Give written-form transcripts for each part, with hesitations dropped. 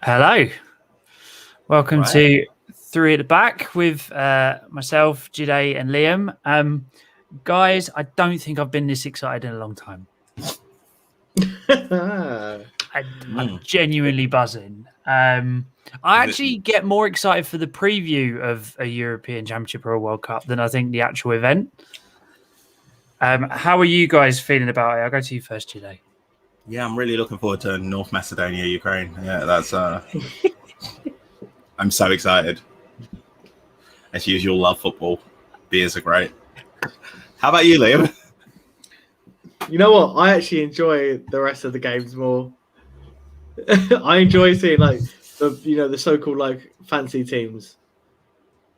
Hello. Welcome Right. to Three at the Back with myself, Jide, and Liam. Guys, I don't think I've been this excited in a long time. I'm genuinely buzzing. I actually get more excited for the preview of a European Championship or a World Cup than I think the actual event. How are you guys feeling about it? I'll go to you first, Jide. Yeah, I'm really looking forward to North Macedonia, Ukraine. Yeah, that's I'm so excited. As usual, love football. Beers are great. How about you, Liam? You know what? I actually enjoy the rest of the games more. I enjoy seeing the so-called like fancy teams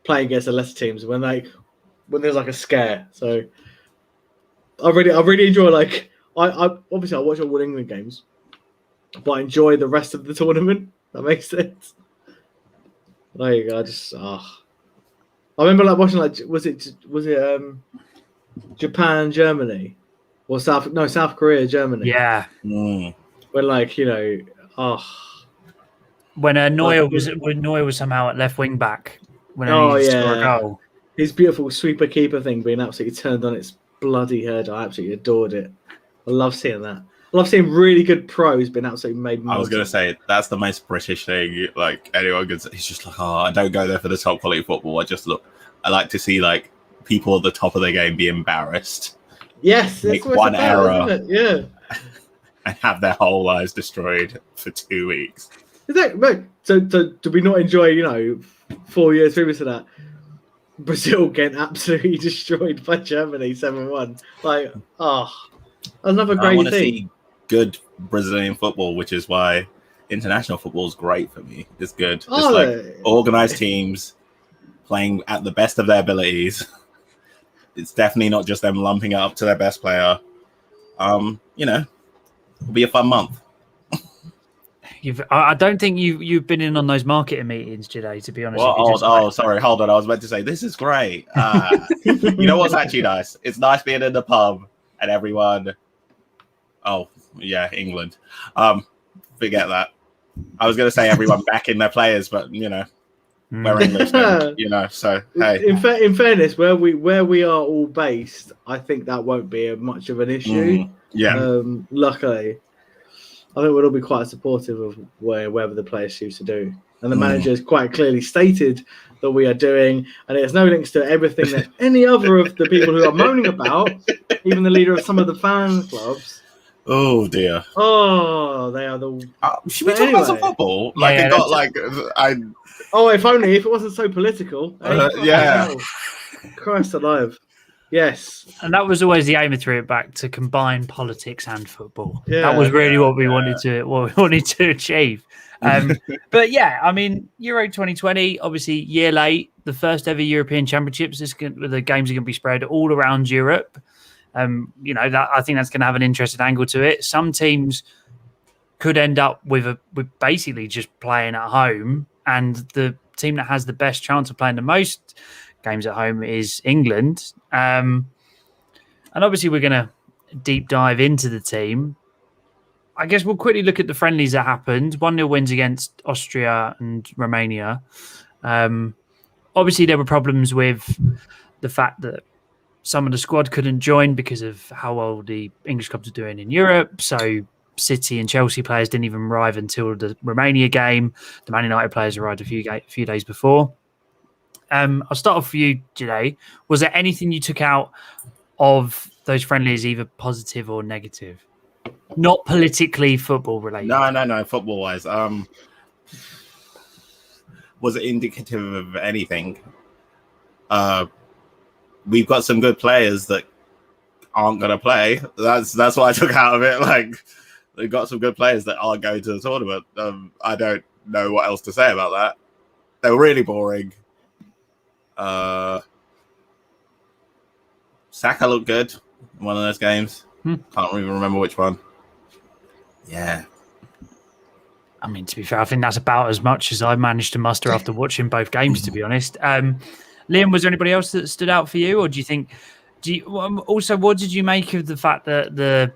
playing against the lesser teams when there's like a scare. So I really enjoy I obviously I watch all England games, but I enjoy the rest of the tournament. That makes sense. Like I remember watching was it Japan, Germany, or South Korea, Germany. Yeah. When when Neuer was somehow at left wing back when he scored a goal. His beautiful sweeper keeper thing being absolutely turned on its bloody head. I absolutely adored it. I love seeing that. I love seeing really good pros being absolutely made. I was going to say that's the most British thing. Like anyone could say, he's just like, I don't go there for the top quality football. I like to see like people at the top of their game be embarrassed. Yes, make one error, isn't it? Yeah, and have their whole lives destroyed for 2 weeks. Exactly. So do we not enjoy 4 years previous to that? Brazil getting absolutely destroyed by Germany 7-1. Another great I want to thing. see good Brazilian football, which is why international football is great for me. It's good. It's organized teams playing at the best of their abilities. It's definitely not just them lumping it up to their best player. It'll be a fun month. I don't think you've been in on those marketing meetings today, to be honest. Sorry, hold on. I was meant to say this is great. You know what's actually nice? It's nice being in the pub and everyone. Oh yeah, England. Forget that. I was going to say everyone backing their players, but we're English, So hey, in fairness, where we are all based, I think that won't be much of an issue. Luckily. I think we'll all be quite supportive of wherever the players choose to do. And the manager has quite clearly stated that we are doing, and there's no links to everything that any other of the people who are moaning about, even the leader of some of the fan clubs. Oh dear. Oh, they are the. Should we talk about some football? if only if it wasn't so political. Christ alive. Yes. And that was always the aim of Three It Back, to combine politics and football. That was really what we wanted to achieve. But yeah, I mean, Euro 2020, obviously year late, the first ever European Championships. The games are going to be spread all around Europe. I think that's going to have an interesting angle to it. Some teams could end up with basically just playing at home, and the team that has the best chance of playing the most games at home is England. And obviously we're going to deep dive into the team. I guess we'll quickly look at the friendlies that happened. 1-0 wins against Austria and Romania. Obviously there were problems with the fact that some of the squad couldn't join because of how well the English clubs are doing in Europe. So City and Chelsea players didn't even arrive until the Romania game. The Man United players arrived a few days before. I'll start off for you today. Was there anything you took out of those friendlies, either positive or negative? Not politically football related. No. Football wise, was it indicative of anything? We've got some good players that aren't going to play. That's what I took out of it. Like, they've got some good players that aren't going to the tournament. I don't know what else to say about that. They were really boring. Saka looked good in one of those games. Can't even remember which one. Yeah. I mean, to be fair, I think that's about as much as I managed to muster after watching both games, to be honest. Liam, was there anybody else that stood out for you? Or do you think... what did you make of the fact that the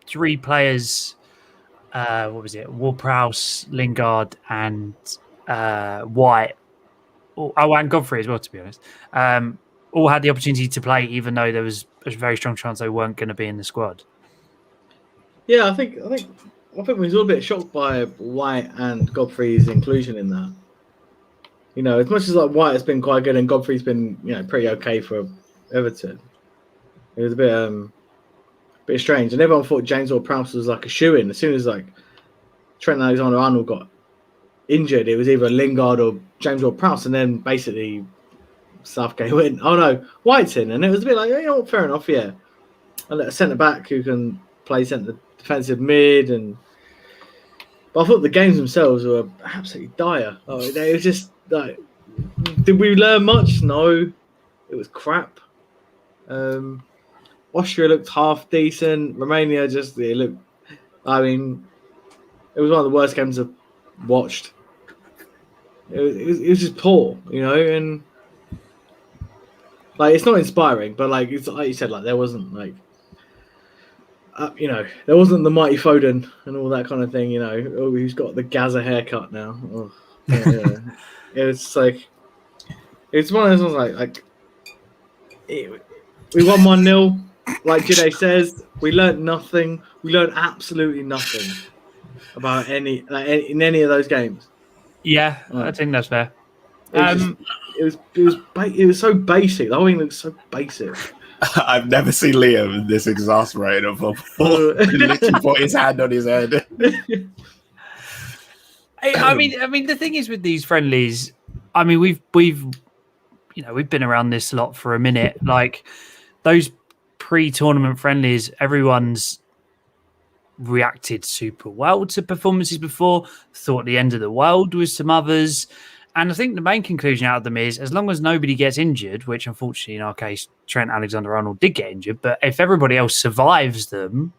three players what was it? Ward-Prowse, Lingard, and White. And Godfrey as well, to be honest. All had the opportunity to play, even though there was a very strong chance they weren't going to be in the squad. Yeah, I think we was all a bit shocked by White and Godfrey's inclusion in that. You know, as much as like White has been quite good and Godfrey's been, you know, pretty okay for Everton, it was a bit strange. And everyone thought James Ward-Prowse was like a shoe-in. As soon as like Trent Alexander-Arnold got injured, it was either Lingard or James Ward-Prowse, and then basically Southgate went, "Oh no, White's in," and it was a bit like, you know, fair enough, yeah. And a centre back who can play centre defensive mid, but I thought the games themselves were absolutely dire. It was just like, did we learn much? No, it was crap. Austria looked half decent. Romania it looked. I mean, it was one of the worst games I've watched. It was just poor, you know, and like it's not inspiring, but like it's like you said, like there wasn't like. You know, there wasn't the mighty Foden and all that kind of thing. You know, who's got the Gaza haircut now? Oh, yeah. It's like it's one of those ones we won 1-0. Like Jide says, we learned nothing. We learned absolutely nothing about in any of those games. Yeah, I think that's fair. It was so basic. The whole thing looks so basic. I've never seen Liam this exasperated of football. He literally put his hand on his head. I mean, the thing is with these friendlies, I mean, we've been around this a lot for a minute. Like those pre-tournament friendlies, everyone's reacted super well to performances before. Thought the end of the world with some others. And I think the main conclusion out of them is, as long as nobody gets injured, which unfortunately in our case, Trent Alexander-Arnold did get injured, but if everybody else survives them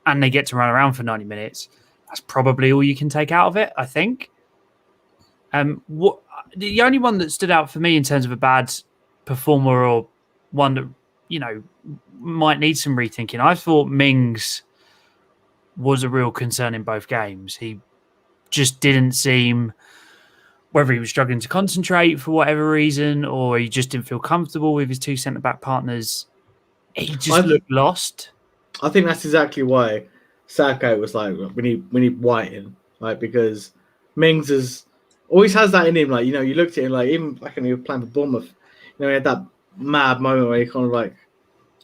and they get to run around for 90 minutes, that's probably all you can take out of it, I think. The only one that stood out for me in terms of a bad performer or one that, you know, might need some rethinking, I thought Mings was a real concern in both games. He just didn't seem... whether he was struggling to concentrate for whatever reason or he just didn't feel comfortable with his two centre-back partners, he just looked lost. I think that's exactly why Southgate was like, we need White in, like, because Mings always has that in him. Like, you know, you looked at him, like, even back when he was playing for Bournemouth, you know, he had that mad moment where he kind of like,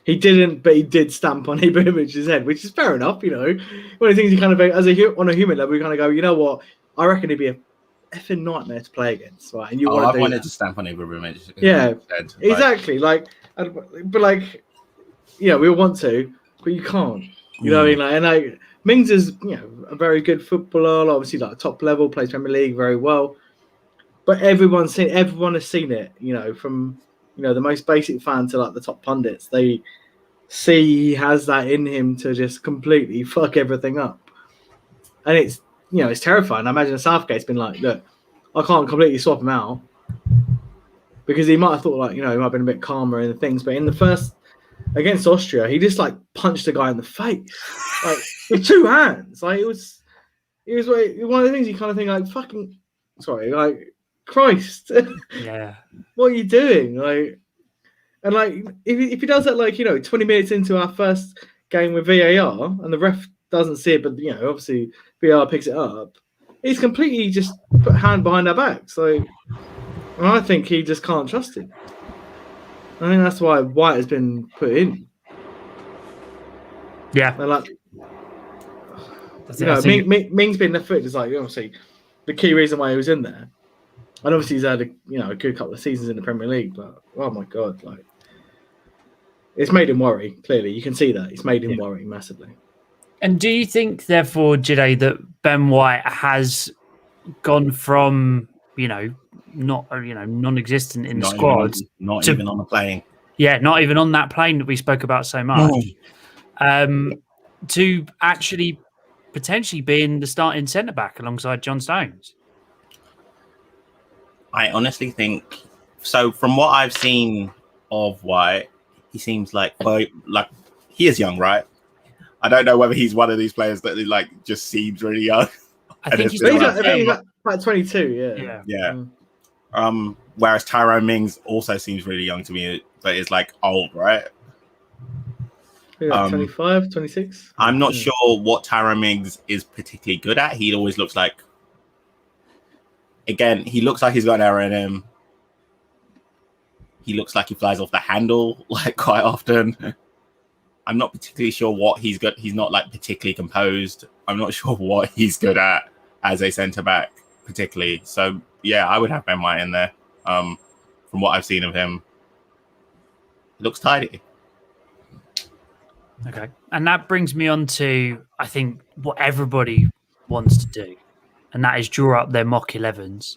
he didn't, but he did stamp on Ibrahimovic's head, which is fair enough, you know. One of the things you kind of, on a human level, we kind of go, you know what, I reckon he'd be a effing nightmare to play against, right? And I wanted to stamp on Ibrahimovic. Yeah, exactly. Like, but like, yeah, we all want to, but you can't. You know what I mean? Like, and like Mings is, you know, a very good footballer. Obviously, like top level, plays Premier League very well. But everyone has seen it. You know, from the most basic fan to like the top pundits, they see he has that in him to just completely fuck everything up, and it's. You know, it's terrifying. I imagine Southgate's been like, look, I can't completely swap him out because he might have thought like, you know, he might have been a bit calmer in the things. But in the first against Austria, he just like punched a guy in the face, like with two hands. Like it was like, one of the things you kind of think like, fucking, sorry, like Christ, yeah, what are you doing? Like, and like if he does that, like, you know, 20 minutes into our first game with VAR and the ref doesn't see it, but you know, obviously VAR picks it up. He's completely just put a hand behind our backs. Like, and I think he just can't trust him. I think that's why White has been put in. Yeah, and like, you know, Ming's been left footed is like obviously the key reason why he was in there, and obviously he's had a good couple of seasons in the Premier League. But oh my god, like it's made him worry. Clearly, you can see that it's made him worry massively. And do you think, therefore, Jide, that Ben White has gone from, non-existent in the squad, not even on the plane? Yeah, not even on that plane that we spoke about so much, to actually potentially being the starting centre-back alongside John Stones? I honestly think so. From what I've seen of White, he seems like he is young, right? I don't know whether he's one of these players that like just seems really young. I think he's like 22. Yeah. Whereas Tyrone Mings also seems really young to me, but is like old, right? 25, 26. I'm not sure what Tyrone Mings is particularly good at. He always looks like, again, he looks like he's got an error in him. He looks like he flies off the handle like quite often. I'm not particularly sure what he's good. He's not like particularly composed. I'm not sure what he's good at as a centre back, particularly. So yeah, I would have Ben White in there. From what I've seen of him, he looks tidy. Okay, and that brings me on to I think what everybody wants to do, and that is draw up their mock 11s.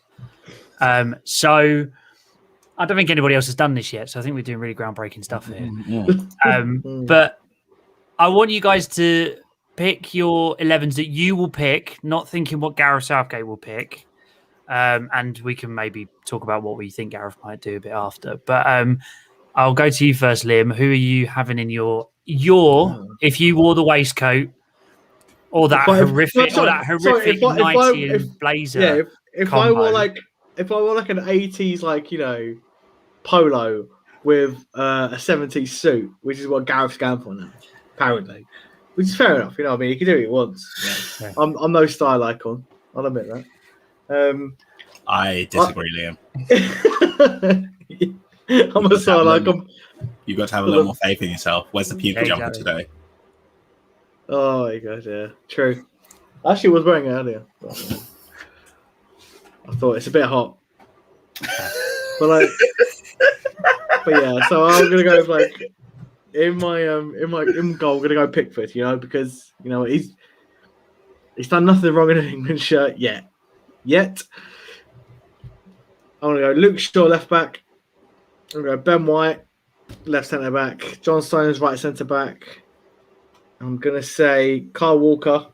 So I don't think anybody else has done this yet, so I think we're doing really groundbreaking stuff here. But I want you guys to pick your 11s that you will pick, not thinking what Gareth Southgate will pick. And we can maybe talk about what we think Gareth might do a bit after. But I'll go to you first, Liam. Who are you having in your if you wore the waistcoat or that horrific 90s blazer? Yeah, if I wore like an 80s like polo with a 70s suit, which is what Gareth's going for now, apparently. Which is fair enough, you know what I mean? He can do what he wants. Yeah. I'm no style icon. I'll admit that. I disagree, Liam. I'm a style icon. You've got to have a little more faith in yourself. Where's the puke jumper today? Oh my god, yeah. True. I actually was wearing it earlier. I thought it's a bit hot. But yeah, so I'm gonna go with in goal, I'm gonna go Pickford, because he's done nothing wrong in an England shirt yet. I'm gonna go Luke Shaw left back. I'm gonna go Ben White left centre back. John Stones right centre back. I'm gonna say Kyle Walker.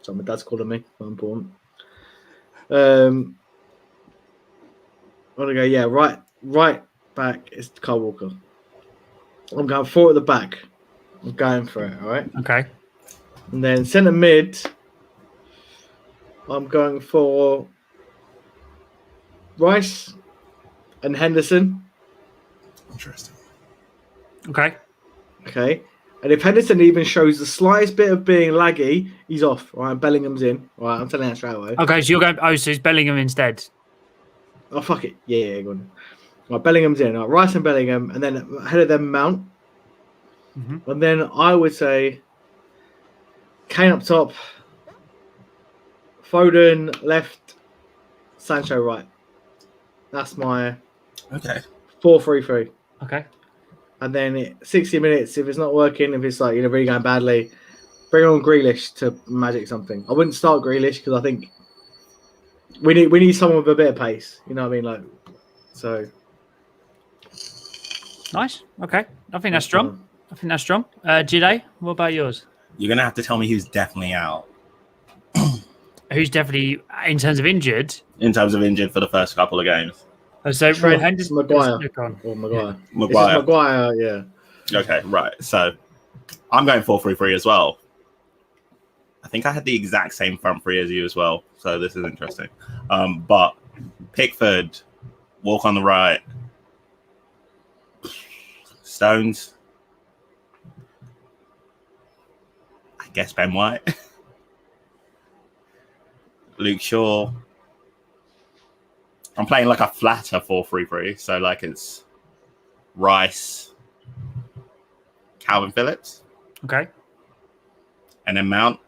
So my dad's calling me. Not important. I'm gonna go right back is Kyle Walker. I'm going 4 at the back. I'm going for it. All right. Okay. And then centre mid. I'm going for Rice and Henderson. Interesting. Okay. And if Henderson even shows the slightest bit of being laggy, he's off. All right, Bellingham's in. All right, I'm telling you that straight away. Okay, so you're going. Oh, so it's Bellingham instead. Oh fuck it. Yeah, go on. All right, Bellingham's in. All right, Rice and Bellingham, and then ahead of them Mount. Mm-hmm. And then I would say Kane up top, Foden left, Sancho right. That's my 4-3-3. Okay. And then 60 minutes, if it's not working, if it's really going badly, bring on Grealish to magic something. I wouldn't start Grealish because I think we need someone with a bit of pace. You know what I mean? So nice. Okay. I think that's strong. Jide, what about yours? You're gonna have to tell me who's definitely out. Who's definitely in terms of injured? In terms of injured for the first couple of games. So Henderson, Maguire. Maguire, yeah. Okay, right. So I'm going 4-3-3 as well. I think I had the exact same front three as you as well. So this is interesting. But Pickford, Walk on the right, Stones. I guess Ben White. Luke Shaw. I'm playing like a flatter 4-3-3, so it's Rice, Calvin Phillips. Okay. And then Mount,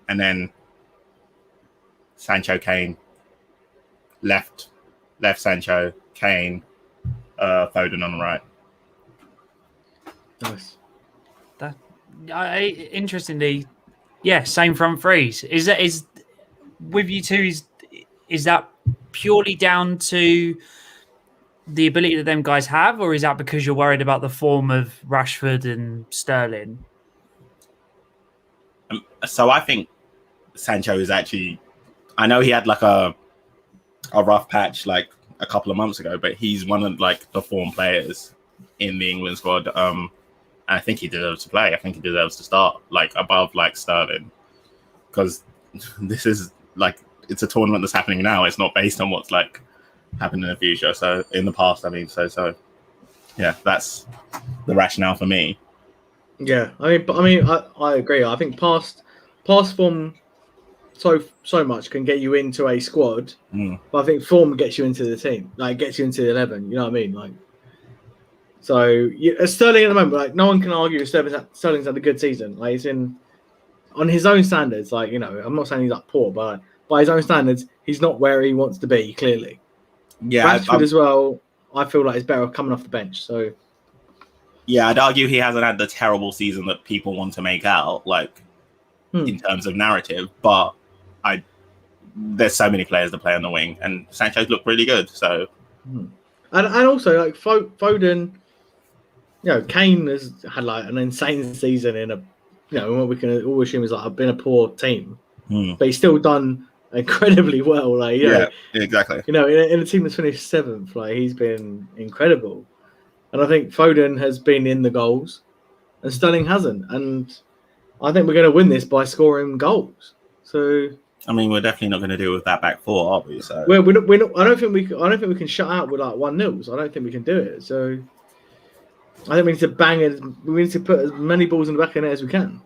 and then Sancho, Kane. Left Sancho, Kane, Foden on the right. Nice. Interestingly, yeah, same front threes. Is with you two? Is that purely down to the ability that them guys have, or is that because you're worried about the form of Rashford and Sterling? So I think Sancho is actually. I know he had a rough patch a couple of months ago, but he's one of the form players in the England squad. And And I think he deserves to play. I think he deserves to start like above like Sterling, because this is like it's a tournament that's happening now. It's not based on what's like happened in the future. So in the past, I mean, so yeah, that's the rationale for me. Yeah, I agree. I think past form so much can get you into a squad, but I think form gets you into the team, like gets you into the 11. You know what I mean? Like, so Sterling at the moment, like no one can argue Sterling's had a good season. Like he's in on his own standards. Like I'm not saying he's like poor, but by his own standards, he's not where he wants to be. Clearly, yeah. Rashford as well. I feel like it's better coming off the bench. So. Yeah, I'd argue he hasn't had the terrible season that people want to make out, like in terms of narrative. But there's so many players to play on the wing, and Sancho's looked really good. So, and also like Foden, Kane has had like an insane season in what we can all assume is like been a poor team, but he's still done incredibly well. Like yeah, exactly. In a team that's finished 7th, like he's been incredible. And I think Foden has been in the goals, and Sterling hasn't. And I think we're going to win this by scoring goals. So, I mean, we're definitely not going to do it with that back four, are we? So, we're not, I don't think we can shut out with like 1-0. So I don't think we can do it. So, I think we need to bang it. We need to put as many balls in the back of the net as we can.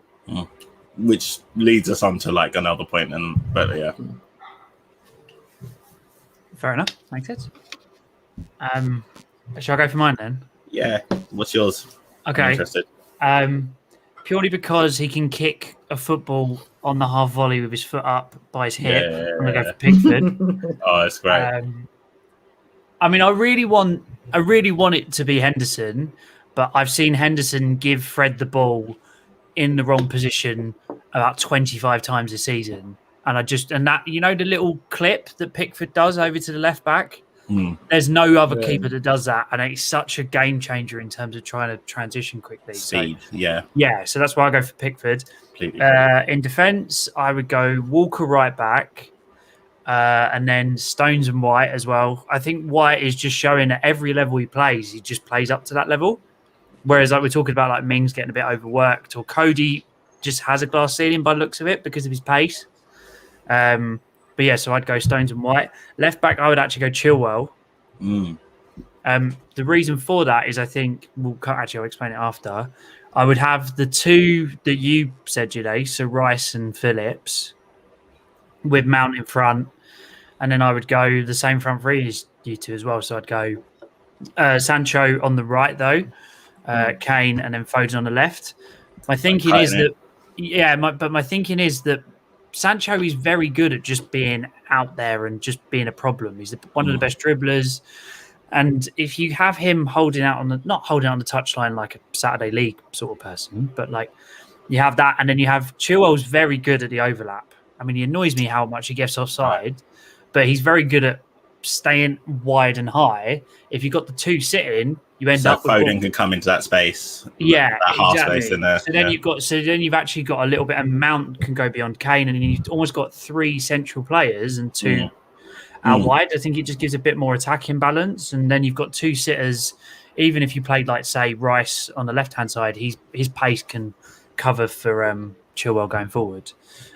Which leads us on to like another point. But yeah, fair enough. Makes sense. Shall I go for mine then? Yeah. What's yours? Okay. I'm interested. Purely because he can kick a football on the half volley with his foot up by his hip. Yeah. I'm gonna go for Pickford. Oh, that's great. I mean, I really want it to be Henderson, but I've seen Henderson give Fred the ball in the wrong position about 25 times a season, and that the little clip that Pickford does over to the left back. There's no other keeper that does that, and it's such a game changer in terms of trying to transition quickly. Speed, so that's why I go for Pickford. In defence, I would go Walker right back, and then Stones and White as well. I think White is just showing at every level he plays, he just plays up to that level. Whereas like we're talking about like Mings getting a bit overworked, or Cody just has a glass ceiling by the looks of it because of his pace. But yeah, so I'd go Stones and White. Left back, I would actually go Chilwell. The reason for that is I think I'll explain it after. I would have the two that you said today, so Rice and Phillips, with Mount in front, and then I would go the same front three as you two as well. So I'd go Sancho on the right though, Kane, and then Foden on the left. My thinking is that Sancho is very good at just being out there and just being a problem. He's one of the best dribblers. And if you have him not holding out on the touchline like a Saturday League sort of person, but like you have that, and then you have Chilwell's very good at the overlap. I mean, he annoys me how much he gets offside, but he's very good at staying wide and high. If you've got the two sitting, you end up with Foden can come into that space. Yeah, that half space in there. So then you've actually got a little bit of Mount can go beyond Kane, and then you've almost got 3 central players and 2 out wide. I think it just gives a bit more attacking balance, and then you've got 2 sitters. Even if you played like say Rice on the left hand side, his pace can cover for Chilwell going forward.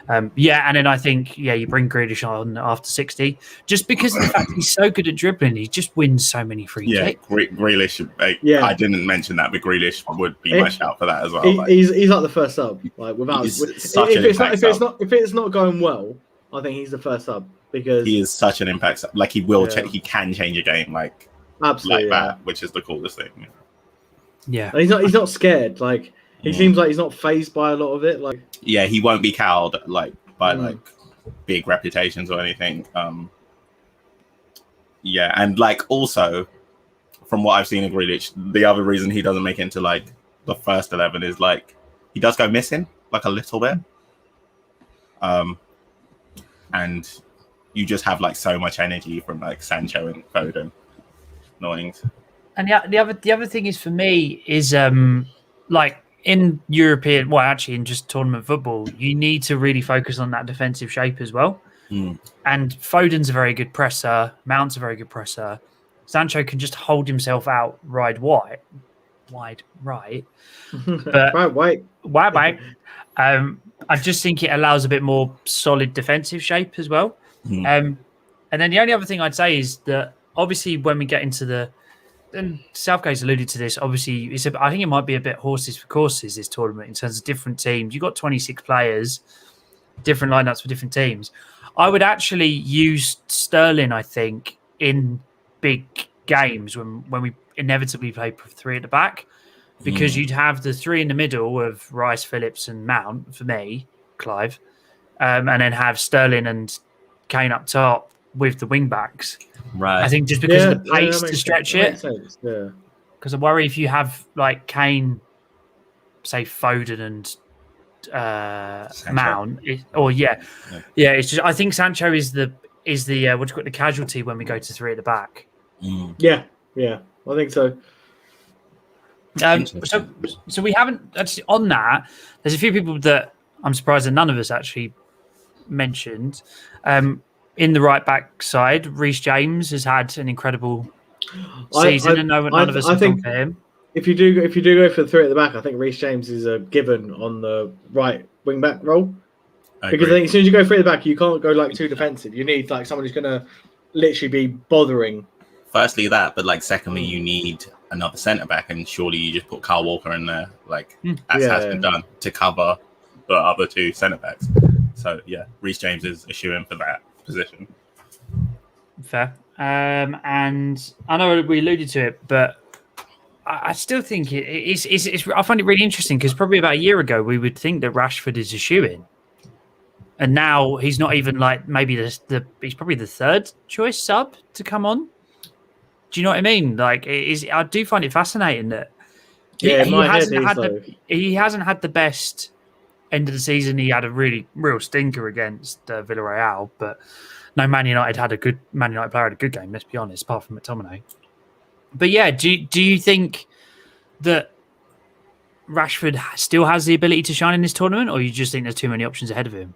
And then I think you bring Grealish on after 60, just because of the fact he's so good at dribbling. He just wins so many free kicks. Grealish. I didn't mention that, but Grealish would be my shout for that as well. He's like the first sub. Like if it's not going well, I think he's the first sub because he is such an impact. Like he will, he can change a game absolutely like that, which is the coolest thing. Yeah, and he's not scared. Like he seems like he's not fazed by a lot of it. Like he won't be cowed by big reputations or anything. And also from what I've seen of Grealish, the other reason he doesn't make it into the first 11 is he does go missing a little bit. And you just have so much energy from Sancho and Foden. Annoying. And the other thing is for me is in European, in just tournament football, you need to really focus on that defensive shape as well. And Foden's a very good presser. Mount's a very good presser. Sancho can just hold himself out, ride wide, wide right. But wide. I just think it allows a bit more solid defensive shape as well. And then the only other thing I'd say is that obviously when we get into and Southgate's alluded to this, obviously I think it might be a bit horses for courses, this tournament, in terms of different teams. You've got 26 players, different lineups for different teams. I would actually use Sterling, I think, in big games when we inevitably play 3 at the back, because you'd have the 3 in the middle of Rice, Phillips and Mount, for me, Clive, and then have Sterling and Kane up top with the wing backs. Right. I think just because of the pace to stretch it. Yeah. Because I worry if you have like Kane, say Foden and Mount, it's just I think Sancho is the the casualty when we go to 3 at the back. Yeah, I think so. So we haven't actually on that. There's a few people that I'm surprised that none of us actually mentioned. In the right back side, Reece James has had an incredible season, and none of us have gone for him. If you do go for the 3 at the back, I think Reece James is a given on the right wing back role. Because I think as soon as you go 3 at the back, you can't go like too defensive. You need like someone who's going to literally be bothering. Firstly, that, but like secondly, you need another centre back, and surely you just put Kyle Walker in there, like as has been done, to cover the other 2 centre backs. So yeah, Reece James is a shoo-in for that position. Fair. And I know we alluded to it, but I still think it's I find it really interesting because probably about a year ago we would think that Rashford is a shoo-in, and now he's not even like maybe he's probably the 3rd choice sub to come on. Do you know what I mean? Like, I do find it fascinating that he hasn't had the best end of the season. He had a real stinker against Villarreal, but no, Man United player had a good game. Let's be honest, apart from McTominay. But yeah, do you think that Rashford still has the ability to shine in this tournament, or you just think there's too many options ahead of him?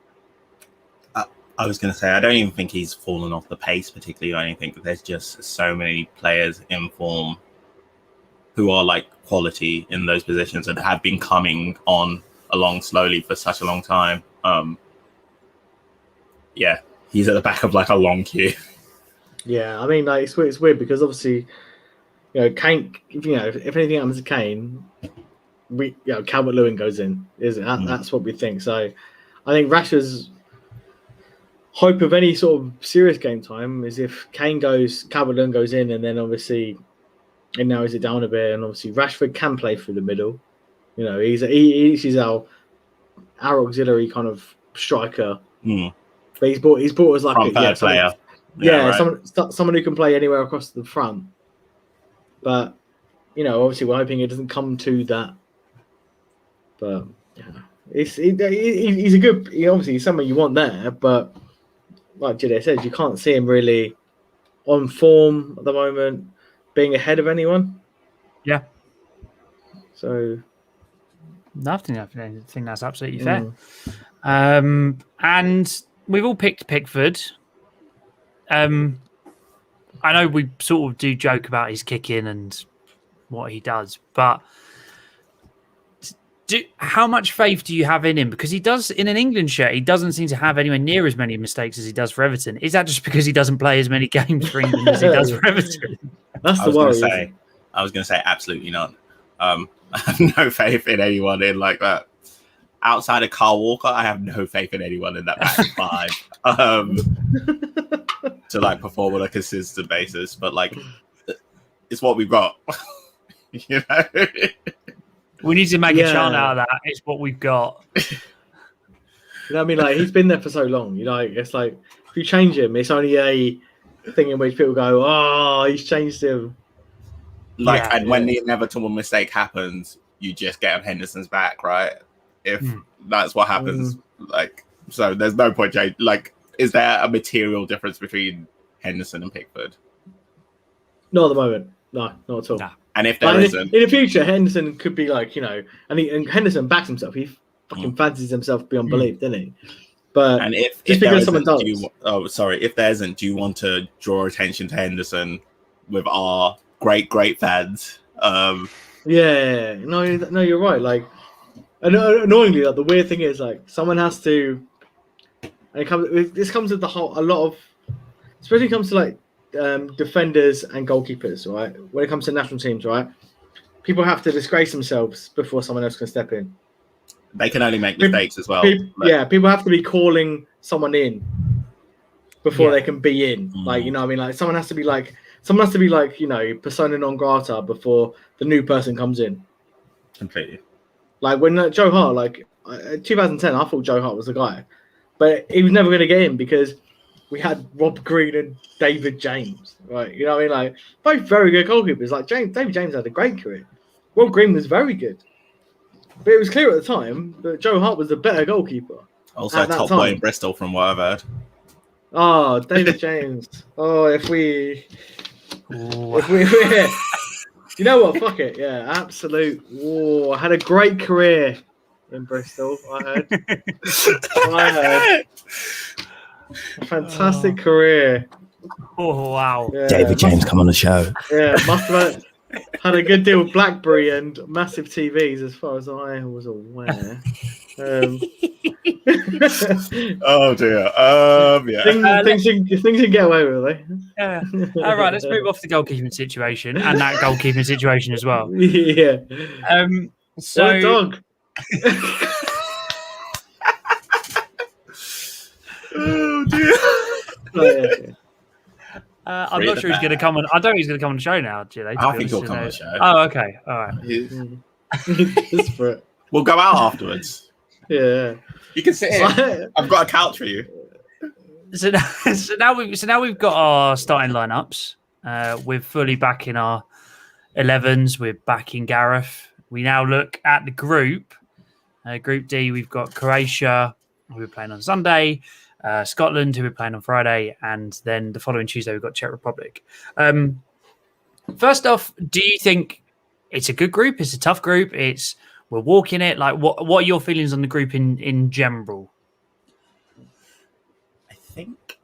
I was going to say, I don't even think he's fallen off the pace particularly. I think that there's just so many players in form who are like quality in those positions and have been coming on along slowly for such a long time. He's at the back of like a long queue. Yeah, I mean, like it's weird because obviously, Kane. If anything happens to Kane, Calvert-Lewin goes in. That's what we think. So, I think Rashford's hope of any sort of serious game time is if Kane goes, Calvert-Lewin goes in, and then obviously it narrows it down a bit. And obviously Rashford can play through the middle. He's our auxiliary kind of striker. But he's bought as like a player. Someone who can play anywhere across the front. But obviously we're hoping it doesn't come to that. But he's a good. Obviously he's someone you want there, but like Jide says, you can't see him really on form at the moment, being ahead of anyone. Yeah. So, I think that's absolutely fair. And we've all picked Pickford. I know we sort of do joke about his kicking and what he does, but how much faith do you have in him? Because he does, in an England shirt, he doesn't seem to have anywhere near as many mistakes as he does for Everton. Is that just because he doesn't play as many games for England as he does for Everton? That's the worry. I was going to say absolutely not. I have no faith in anyone in like that. Outside of Kyle Walker, I have no faith in anyone in that back 5 to like perform on a consistent basis. But like, it's what we've got. We need to make a chant out of that. It's what we've got. I mean, like he's been there for so long. It's like if you change him, it's only a thing in which people go, "Oh, he's changed him." When the inevitable mistake happens, you just get him Henderson's back, right? If that's what happens, so there's no point. Is there a material difference between Henderson and Pickford? Not at the moment. No, not at all. Nah. And if there isn't, in the future, Henderson could be and Henderson backs himself. He fucking fancies himself beyond belief, doesn't he? But if there isn't, do you want to draw attention to Henderson with our great fans? Yeah, no, you're right. Like, annoyingly, like the weird thing is, like, someone has to. And this comes with a lot of, especially when it comes to like defenders and goalkeepers, right? When it comes to national teams, right? People have to disgrace themselves before someone else can step in. They can only make mistakes as well. People have to be calling someone in before they can be in. Like, you know what I mean? Like, someone has to be like, you know, persona non grata before the new person comes in. Completely. Like, when Joe Hart, like, 2010, I thought Joe Hart was the guy. But he was never going to get in because we had Rob Green and David James, right? You know what I mean? Like, both very good goalkeepers. Like, David James had a great career. Rob Green was very good. But it was clear at the time that Joe Hart was the better goalkeeper. Also, top boy in Bristol, from what I've heard. Oh, David James. Oh, if we, you know what? Fuck it. Yeah, absolute. Oh, had a great career in Bristol. I heard. A fantastic career. Oh wow! Yeah, David James, come on the show. Yeah, must have had a good deal with BlackBerry and massive TVs, as far as I was aware. Oh dear. Yeah. Things you can get away with, eh? Yeah. All right, let's move off the goalkeeping situation and that goalkeeping situation as well. Yeah. So what a dog. Oh dear. I'm not sure he's going to come on. I don't think he's going to come on the show now, do they? I think he'll come on the show. Oh, okay. All right. We'll go out afterwards. Yeah. You can sit here. I've got a couch for you. So now we've got our starting lineups. We're fully back in our 11s. We're back in Gareth. We now look at the group. Group D, we've got Croatia, who we're playing on Sunday. Scotland, who we're playing on Friday, and then the following Tuesday we've got Czech Republic. First off, do you think it's a good group? It's a tough group. We're walking it. Like, what are your feelings on the group in general? I think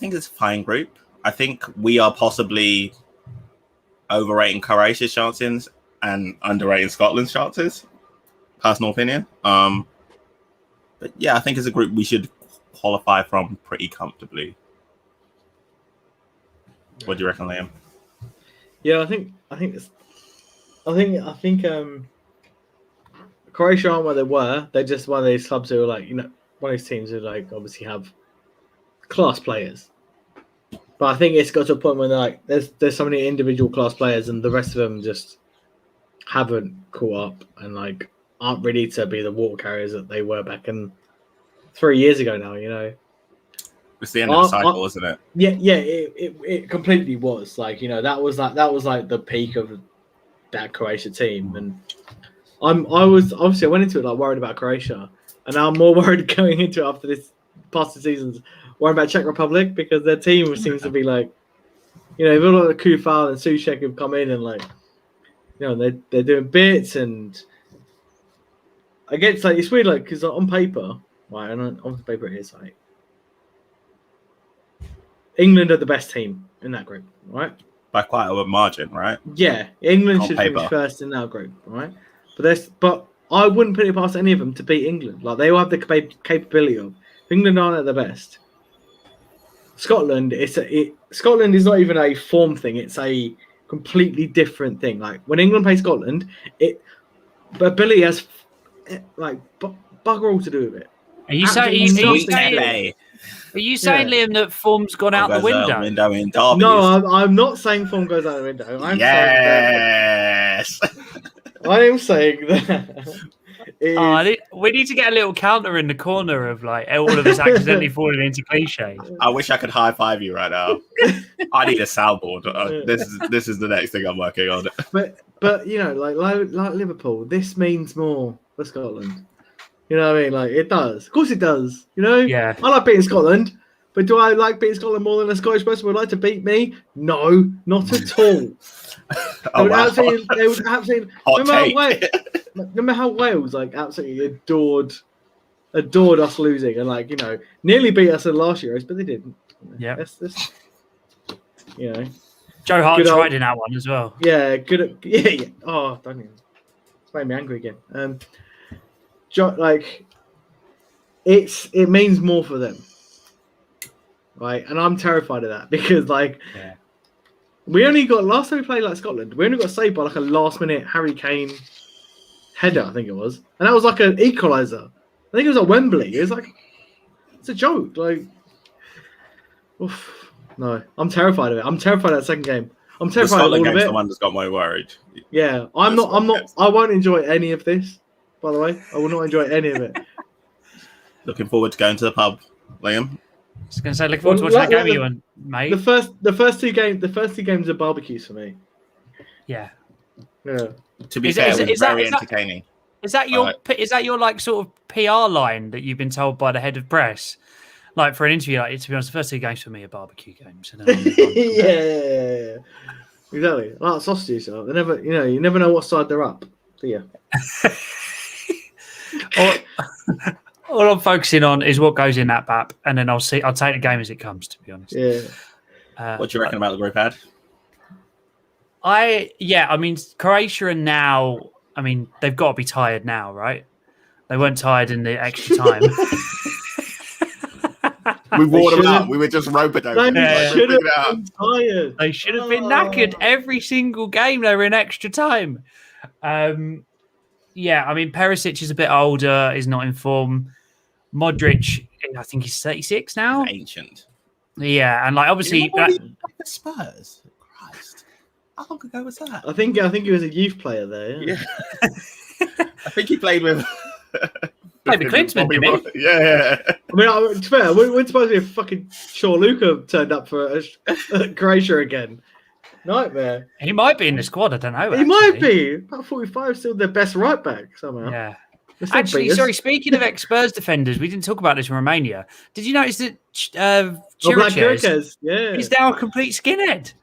it's a fine group. I think we are possibly overrating Croatia's chances and underrating Scotland's chances. Personal opinion. But yeah, I think as a group we should qualify from pretty comfortably. What do you reckon, Liam? Yeah, I think Croatia aren't where they were. They're just one of these clubs who are like, you know, one of these teams who like obviously have class players. But I think it's got to a point where they're like, there's so many individual class players and the rest of them just haven't caught up and like aren't ready to be the water carriers that they were back in 3 years ago now, you know. It's the end of the cycle, isn't it? Yeah, it completely was. Like, you know, that was like the peak of that Croatia team. And I went into it like worried about Croatia. And now I'm more worried going into it after this past two seasons, worried about Czech Republic because their team seems to be like, you know, even like Kufal and Suchek have come in and like, you know, they're doing bits and I guess like it's weird, like because on paper, right, and on paper it is like England are the best team in that group, right? By quite a margin, right? Yeah, England should paper. finish first in our group, right? But I wouldn't put it past any of them to beat England. Like they all have the capability of. England aren't at the best. Scotland, Scotland is not even a form thing; it's a completely different thing. Like when England play Scotland, but Billy has like bugger all to do with it. Are you saying, Liam, that form's gone out the window? In Derby. No, I'm not saying form goes out the window. Yes. I am saying that. We need to get a little counter in the corner of like all of us accidentally falling into cliche. I wish I could high five you right now. I need a soundboard. This is the next thing I'm working on. But you know, like Liverpool, this means more for Scotland. You know what I mean? Like it does. Of course it does. You know? Yeah. I like beating Scotland, but do I like beating Scotland more than a Scottish person would like to beat me? No, not at all. They would absolutely remember how Wales like absolutely adored us losing and like, you know, nearly beat us in last Euros, but they didn't. Yeah. That's you know. Joe Hart tried in that one as well. Yeah, yeah. Oh, don't even. It's made me angry again. It means more for them, right? And I'm terrified of that because we only got last time we played Scotland, we only got saved by a last minute Harry Kane header, I think it was, and that was an equaliser. I think it was at Wembley. It was it's a joke. Oof. No, I'm terrified of it. I'm terrified of that second game. I'm terrified of all of it. The one that's got me worried. Yeah, I'm not. I won't enjoy any of this. By the way, I will not enjoy any of it. Looking forward to going to the pub, Liam. I was going to say, looking forward to watching that game with you, mate. The first two games are barbecues for me. Yeah. To be fair, it was very entertaining. Is that your sort of PR line that you've been told by the head of press? Like for an interview, to be honest, the first two games for me are barbecue games. Yeah, exactly. Like sausages, they never, you never know what side they're up, do you? All I'm focusing on is what goes in that BAP, and then I'll take the game as it comes. To be honest, yeah. What do you reckon about the group ad? I mean, Croatia are now. I mean, they've got to be tired now, right? They weren't tired in the extra time. We wore them out. We were just roping over. They should have been tired. They should have been knackered every single game. They were in extra time. I mean, Perisic is a bit older. Is not in form. Modric, I think he's 36 now. Ancient. Yeah, and obviously the Spurs. Christ, how long ago was that? I think he was a youth player there. Yeah. I think he played with. Maybe Klinsmann, didn't he? Yeah. I mean, to be fair, we're supposed to be fucking Shaw Luka turned up for Croatia again. Nightmare. He might be in the squad. I don't know. He might be. About 45, still their best right back somehow. Yeah. Actually, sorry. Speaking of ex-Spurs defenders, we didn't talk about this in Romania. Did you notice that Chiriches, he's now a complete skinhead?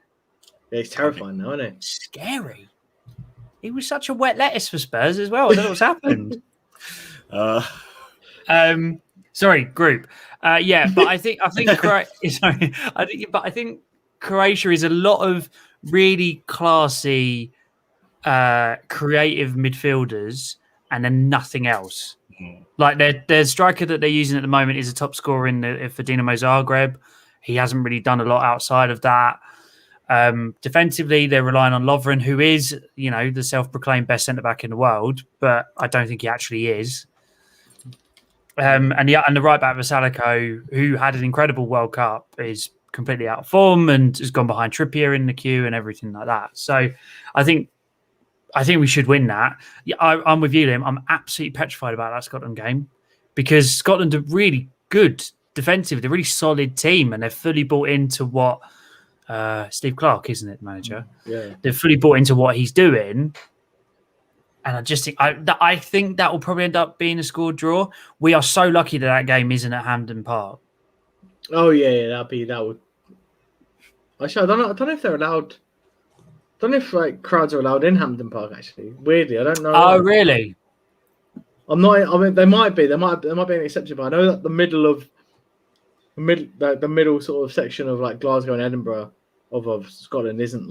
Yeah, he's terrifying now, isn't he? Scary. He was such a wet lettuce for Spurs as well. I don't know what's happened. Sorry, group. But I think Croatia is a lot of really classy, creative midfielders, and then nothing else. Like their striker that they're using at the moment is a top scorer for Dinamo Zagreb. He hasn't really done a lot outside of that. Defensively, they're relying on Lovren, who is, the self-proclaimed best centre-back in the world, but I don't think he actually is. And the right-back Vasilico, who had an incredible World Cup, is completely out of form and has gone behind Trippier in the queue and everything like that. So I think we should win that. I'm with you, Liam. I'm absolutely petrified about that Scotland game because Scotland are really good defensively. They're a really solid team and they're fully bought into what Steve Clarke, isn't it, the manager? Yeah. They're fully bought into what he's doing. And I just think I think that will probably end up being a score draw. We are so lucky that game isn't at Hampden Park. Oh yeah, that would. Actually, I don't know if they're allowed. I don't know if crowds are allowed in Hampden Park. Actually, weirdly, I don't know. Oh really? I'm not. I mean, they might be. There might be an exception, but I know that the middle sort of section of Glasgow and Edinburgh of Scotland isn't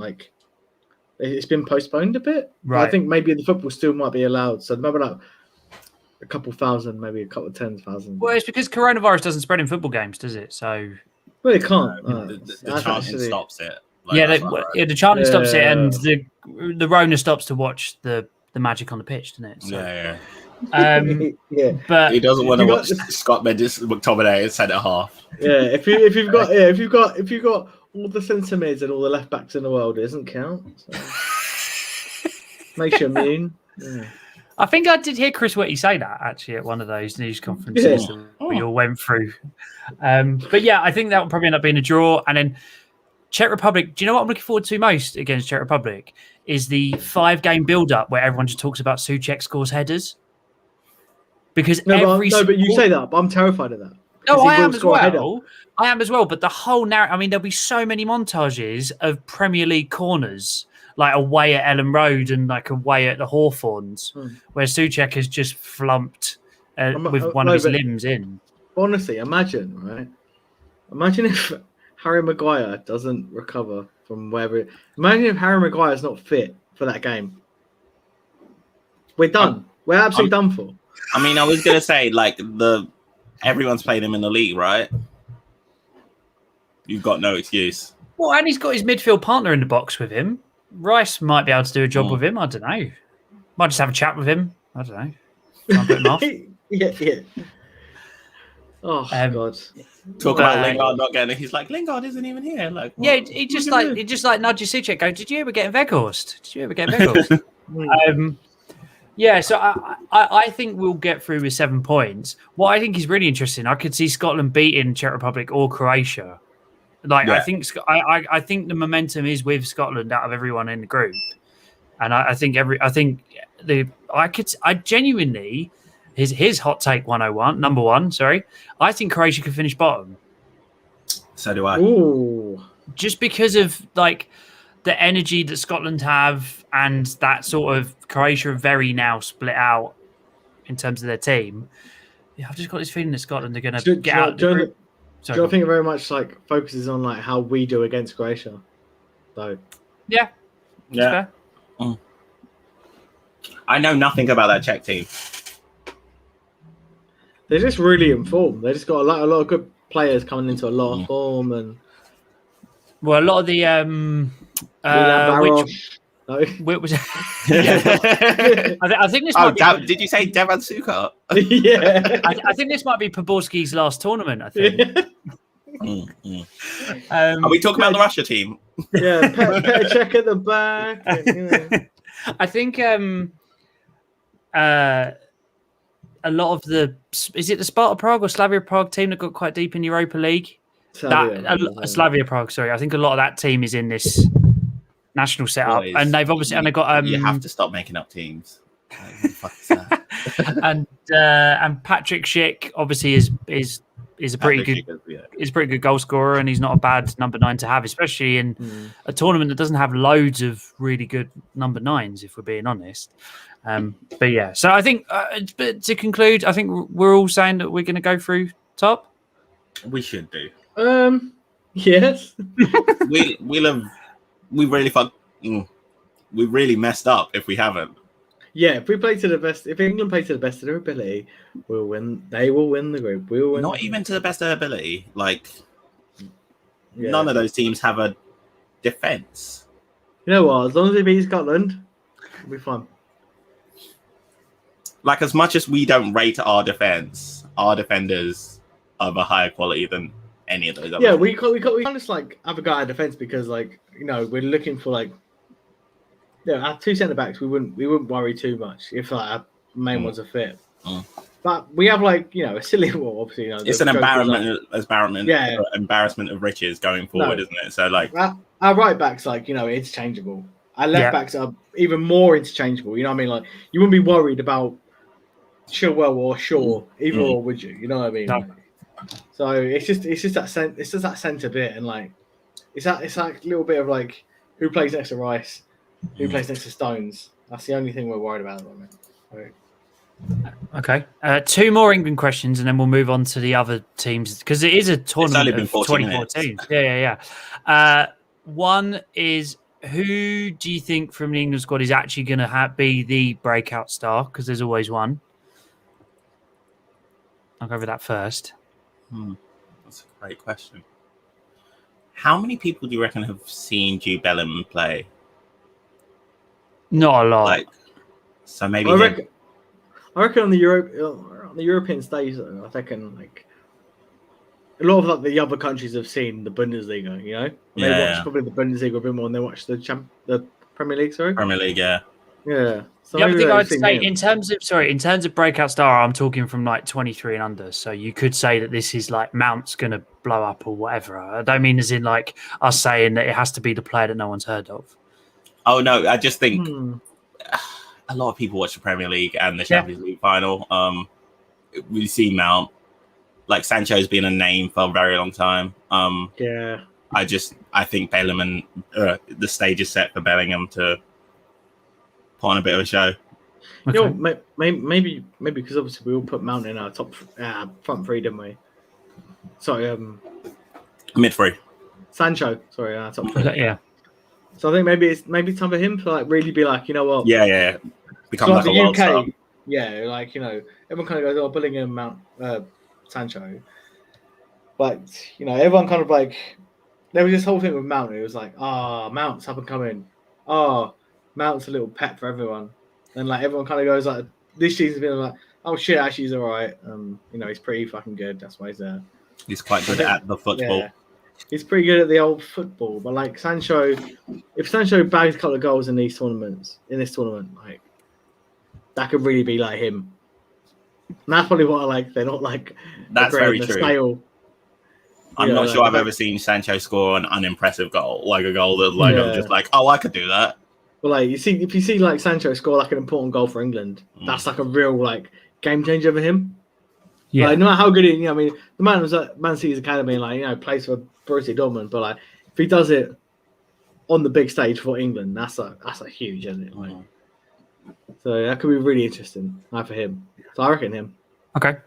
it's been postponed a bit. Right. I think maybe the football still might be allowed. So maybe a couple thousand, maybe a couple of 10,000. Well, it's because coronavirus doesn't spread in football games, does it? So well, it can't. The chanting stops it. The chanting stops it, and the Rona stops to watch the magic on the pitch, doesn't it? So, yeah. But he doesn't want to watch Scott McTominay at centre half. Yeah, if you've got all the centre mids and all the left backs in the world, it doesn't count. So. Makes you immune. Yeah. I think I did hear Chris Whitty say that actually at one of those news conferences that we all went through. But yeah, I think that will probably end up being a draw. And then Czech Republic, do you know what I'm looking forward to most against Czech Republic? Is the 5-game build-up where everyone just talks about Souček scores headers. Because but you say that, but I'm terrified of that. No, I am as well. I am as well. But the whole narrative, I mean, there'll be so many montages of Premier League corners, away at Ellen Road and away at the Hawthorns, where Souček has just flumped with one of his limbs in. Honestly, imagine, right? Imagine if Harry Maguire doesn't recover from wherever. Imagine if Harry Maguire's not fit for that game. We're done. We're absolutely done for. I mean, I was gonna say like everyone's played him in the league, right? You've got no excuse. Well, and he's got his midfield partner in the box with him. Rice might be able to do a job with him. I don't know. Might just have a chat with him. I don't know. Try and put him off. Yeah. Oh God. Talk about Lingard not getting it. He's like, Lingard isn't even here. Like, what? Yeah, he just nudges Suchek going, did you ever get Weghorst? Did you ever get Weghorst? Yeah, so I think we'll get through with 7 points. What I think is really interesting, I could see Scotland beating Czech Republic or Croatia. I think the momentum is with Scotland out of everyone in the group, and I genuinely, his hot take 101, number one. Sorry, I think Croatia could finish bottom. So do I. Ooh. Just because of like the energy that Scotland have, and that sort of Croatia are very now split out in terms of their team. Yeah, I've just got this feeling that Scotland are going to get out of the group. Do you think it very much like focuses on like how we do against Croatia? So yeah. I know nothing about that Czech team. They're just really informed. They just got a lot of good players coming into a lot of form, and a lot of the which was I think this. Did you say Devan Suker? Yeah, I think this might be Poborski's last tournament. I think. Are we talking about the Russia team? Yeah, Petr Cech at the back. And, I think a lot of is it the Sparta Prague or Slavia Prague team that got quite deep in Europa League? Slavia Prague. Sorry, I think a lot of that team is in this national setup, and they've obviously and they got. You have to stop making up teams. And Patrick Schick obviously is a pretty good goal scorer, and he's not a bad number 9 to have, especially in a tournament that doesn't have loads of really good number 9s, if we're being honest. But yeah, so I think to conclude, I think we're all saying that we're going to go through top. We should do. Yes. we really messed up if we haven't. Yeah, if England play to the best of their ability, we'll win. They will win the group. We'll win. Not even to the best of their ability. Like, none of those teams have a defense. You know what? As long as they beat Scotland, we'll be fine. Like, as much as we don't rate our defense, our defenders are of a higher quality than any of those other. Yeah, we can't just like have a guy at defense because we're looking for like. Yeah, our 2 centre backs, we wouldn't worry too much if our main ones are fit. But we have a silly obviously. It's an embarrassment of riches going forward, isn't it? So like our right backs, interchangeable. Our left backs are even more interchangeable. You know what I mean? Like you wouldn't be worried about Chilwell or Shaw either, or would you? You know what I mean? No. So it's just that centre bit, and like it's like a little bit of like who plays next to Rice. Who plays next to Stones? That's the only thing we're worried about at the moment. Okay. 2 more England questions, and then we'll move on to the other teams because it is a tournament of 2014. Yeah. One is, who do you think from the England squad is actually going to be the breakout star? Because there's always one. I'll go over that first. That's a great question. How many people do you reckon have seen Jude Bellingham play? Not a lot. So maybe I reckon on the European stage, I reckon a lot of the other countries have seen the Bundesliga. You know, they watch probably the Bundesliga a bit more than they watch the Premier League. Sorry, Premier League, yeah. So the other thing I'd say in terms of breakout star, I'm talking from 23 and under. So you could say that this is like Mount's going to blow up or whatever. I don't mean as in like us saying that it has to be the player that no one's heard of. Oh no, I just think a lot of people watch the Premier League and the Champions League final. We see Mount, like Sancho's been a name for a very long time. I think Bellingham, the stage is set for Bellingham to put on a bit of a show. Okay. You know, maybe because obviously we all put Mount in our top front three, didn't we? Sorry, mid three. Sancho. Sorry, top three. Yeah. So I think maybe time for him to like really be like, you know what? Yeah. Become So like a the world star. UK, yeah, like everyone kind of goes, oh, Bellingham, Mount, Sancho, but everyone kind of like there was this whole thing with Mount. It was like, Mount's up and coming. Mount's a little pet for everyone, and like everyone kind of goes like, this season's been like, oh shit, actually he's all right. He's pretty fucking good. That's why he's there. He's quite good at the football. Yeah. He's pretty good at the old football, but like Sancho, if Sancho bags a couple of goals in this tournament, like that could really be like him. And that's probably what I like. They're not like that's very true. Style. I'm not sure I've ever seen Sancho score an unimpressive goal, like a goal that I'm just like, oh, I could do that. But like if you see like Sancho score like an important goal for England, that's like a real like game changer for him. Yeah, like, no matter how good he, the man was at Man City's academy, and like plays for Borussia Dortmund, but like if he does it on the big stage for England, that's a huge, isn't it? Like, so that could be really interesting for him. So I reckon him. Okay.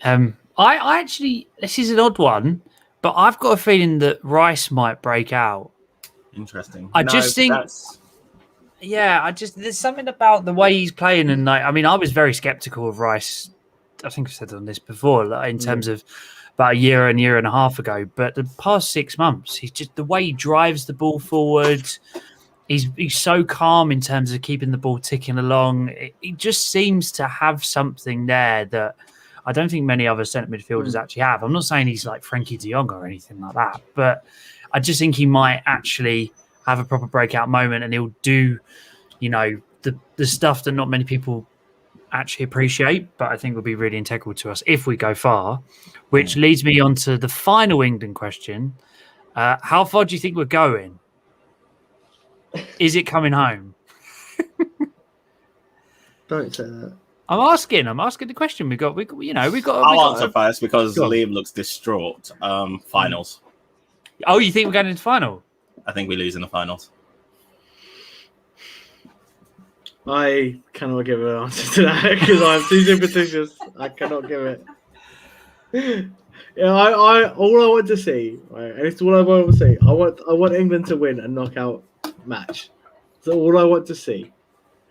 I actually, this is an odd one, but I've got a feeling that Rice might break out. Interesting. I just think there's something about the way he's playing, and like, I was very skeptical of Rice. I think I've said on this before, like, in terms of about a year and a half ago. But the past 6 months, he's just the way he drives the ball forward. He's so calm in terms of keeping the ball ticking along. He just seems to have something there that I don't think many other centre midfielders actually have. I'm not saying he's like Frankie de Jong or anything like that, but I just think he might actually have a proper breakout moment, and he'll do, the stuff that not many people actually appreciate, but I think will be really integral to us if we go far, which leads me on to the final England question. How far do you think we're going? Is it coming home? Don't say that. I'm asking the question. We got. I'll answer first because Liam looks distraught. Finals. Oh, you think we're going into final? I think we lose in the finals. I cannot give an answer to that because I'm too superstitious. I cannot give it. I all I want to see, right, and it's all I want to see. I want England to win a knockout match. That's all I want to see.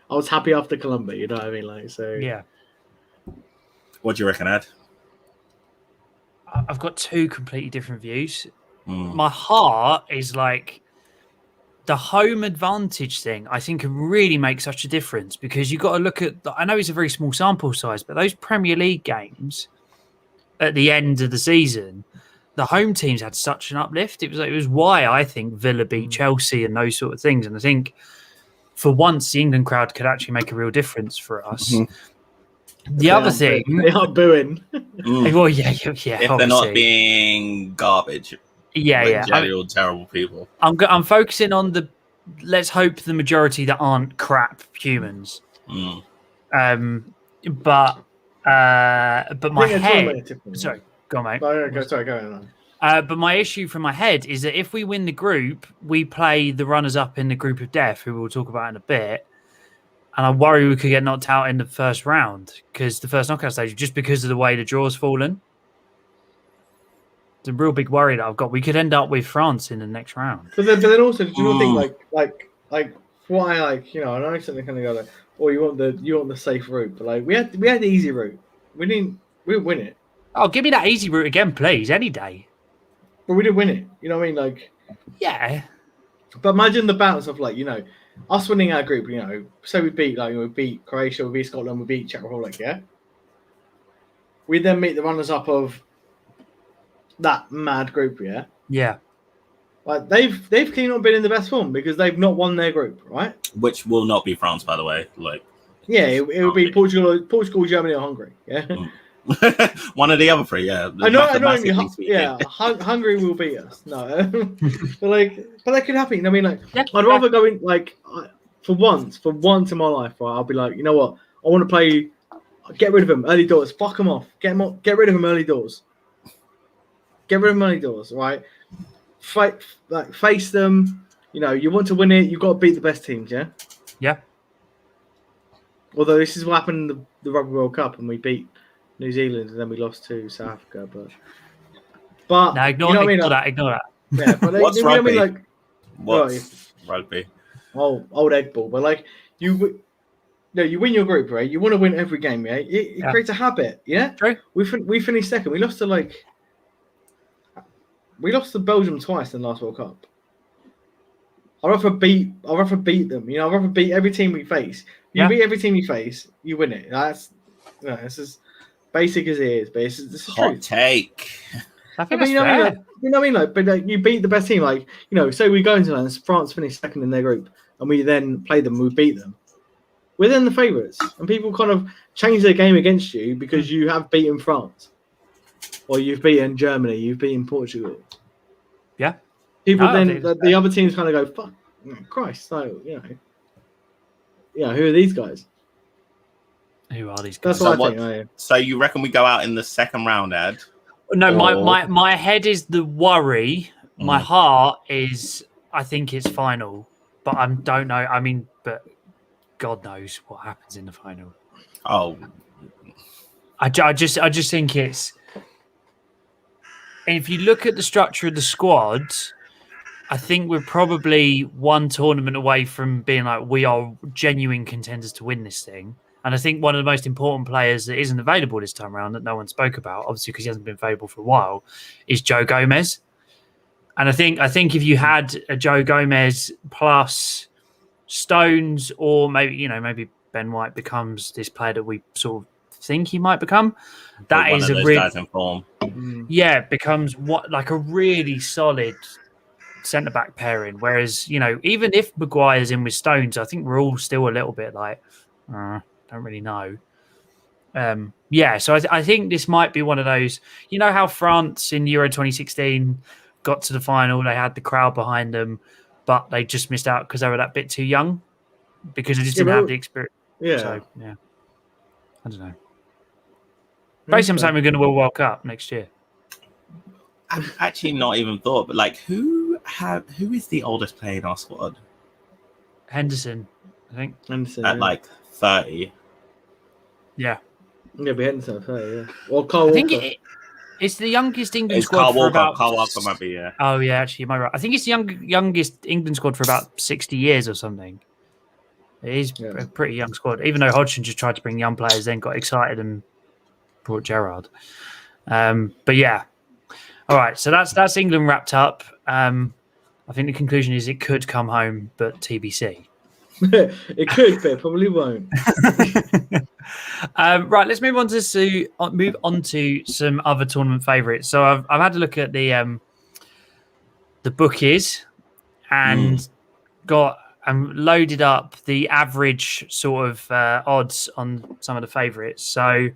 I was happy after Colombia, you know what I mean? Like, so yeah. What do you reckon, Ed? I've got two completely different views. My heart is like the home advantage thing. I think can really make such a difference because you've got to look at. I know it's a very small sample size, but those Premier League games at the end of the season, the home teams had such an uplift. It was why I think Villa beat Chelsea and those sort of things. And I think for once the England crowd could actually make a real difference for us. The other thing, they are booing. Well, yeah. If obviously. They're not being garbage. Yeah. Terrible people. I'm focusing on the. Let's hope the majority that aren't crap humans. But my head. Sorry, go on, mate. Go on. But my issue from my head is that if we win the group, we play the runners-up in the group of death, who we'll talk about in a bit. And I worry we could get knocked out in the first round because the first knockout stage, just because of the way the draw's fallen. It's a real big worry that I've got. We could end up with France in the next round. But then also, do you not think like why I know something kind of go like, oh, you want the safe route, but like we had the easy route. We didn't win it. Oh, give me that easy route again, please, any day. But we didn't win it. You know what I mean? Like, yeah. But imagine the balance of us winning our group. Say we beat Croatia, we beat Scotland, we beat Czech Republic. Yeah. We then meet the runners up of that mad group. Yeah. Yeah. Like they've clearly not been in the best form because they've not won their group, right? Which will not be France, by the way. Yeah, it will be Portugal, Germany, or Hungary. Yeah. One of the other three, yeah. I know. Hungary will beat us. No, but that could happen. I mean, I'd rather go in for once in my life. Right, I'll be like, you know what? I want to play. Get rid of them early doors. Fuck them off. Get rid of them early doors. Get rid of them early doors. Right. Face them. You want to win it. You've got to beat the best teams. Yeah. Yeah. Although this is what happened in the Rugby World Cup, and we beat New Zealand, and then we lost to South Africa. But no, ignore that. Yeah, but like, What's you know what I rugby? mean? Like, What's rugby? old egg ball. But like you win your group, right? You want to win every game, yeah. It creates a habit, yeah. True. We finished second. We lost to Belgium twice in the last World Cup. I'd rather beat them. I'd rather beat every team we face. You beat every team you face, you win it. It's as basic as it is, but it's the Hot truth. take. I think that's fair. You know what I mean? Like, but you beat the best team. Like, say we go into that and France finished second in their group, and we then play them, we beat them. We're then the favourites, and people kind of change their game against you because you have beaten France, or you've beaten Germany, you've beaten Portugal. Yeah. People the other teams kind of go, fuck, Christ, so who are these guys? Who are these guys? That's what I think. So you reckon we go out in the second round, Ed? No, my head is the worry. My heart is, I think it's final, but I don't know. I mean, but God knows what happens in the final. Oh, I just think it's. If you look at the structure of the squad, I think we're probably one tournament away from being like we are genuine contenders to win this thing. And I think one of the most important players that isn't available this time around that no one spoke about, obviously because he hasn't been available for a while, is Joe Gomez. And I think if you had a Joe Gomez plus Stones, or maybe Ben White becomes this player that we sort of think he might become, that is one of those guys in form. Yeah, becomes like a really solid centre back pairing. Whereas even if Maguire's in with Stones, I think we're all still a little bit like, don't really know. So I think this might be one of those. You know how France in Euro 2016 got to the final, they had the crowd behind them, but they just missed out because they were that bit too young, because they just didn't have the experience. Yeah. So I don't know. Basically, I'm saying we're going to win World Cup next year. I've actually not even thought, but like, who is the oldest player in our squad? Henderson, I think. At like 30. Yeah. Yeah, be Henderson at 30. Yeah. Or Carl Walker. I think it's the youngest England squad Carl for Walker. about. Carl Walker might be, yeah. Oh yeah, actually, am I right? I think it's the youngest England squad for about 60 years or something. It is a pretty young squad. Even though Hodgson just tried to bring young players, then got excited and brought Gerrard. But yeah. All right, so that's England wrapped up. I think the conclusion is it could come home, but TBC. It could, but it probably won't. Right, let's move on to some other tournament favourites. So I've had a look at the bookies and loaded up the average sort of odds on some of the favourites. So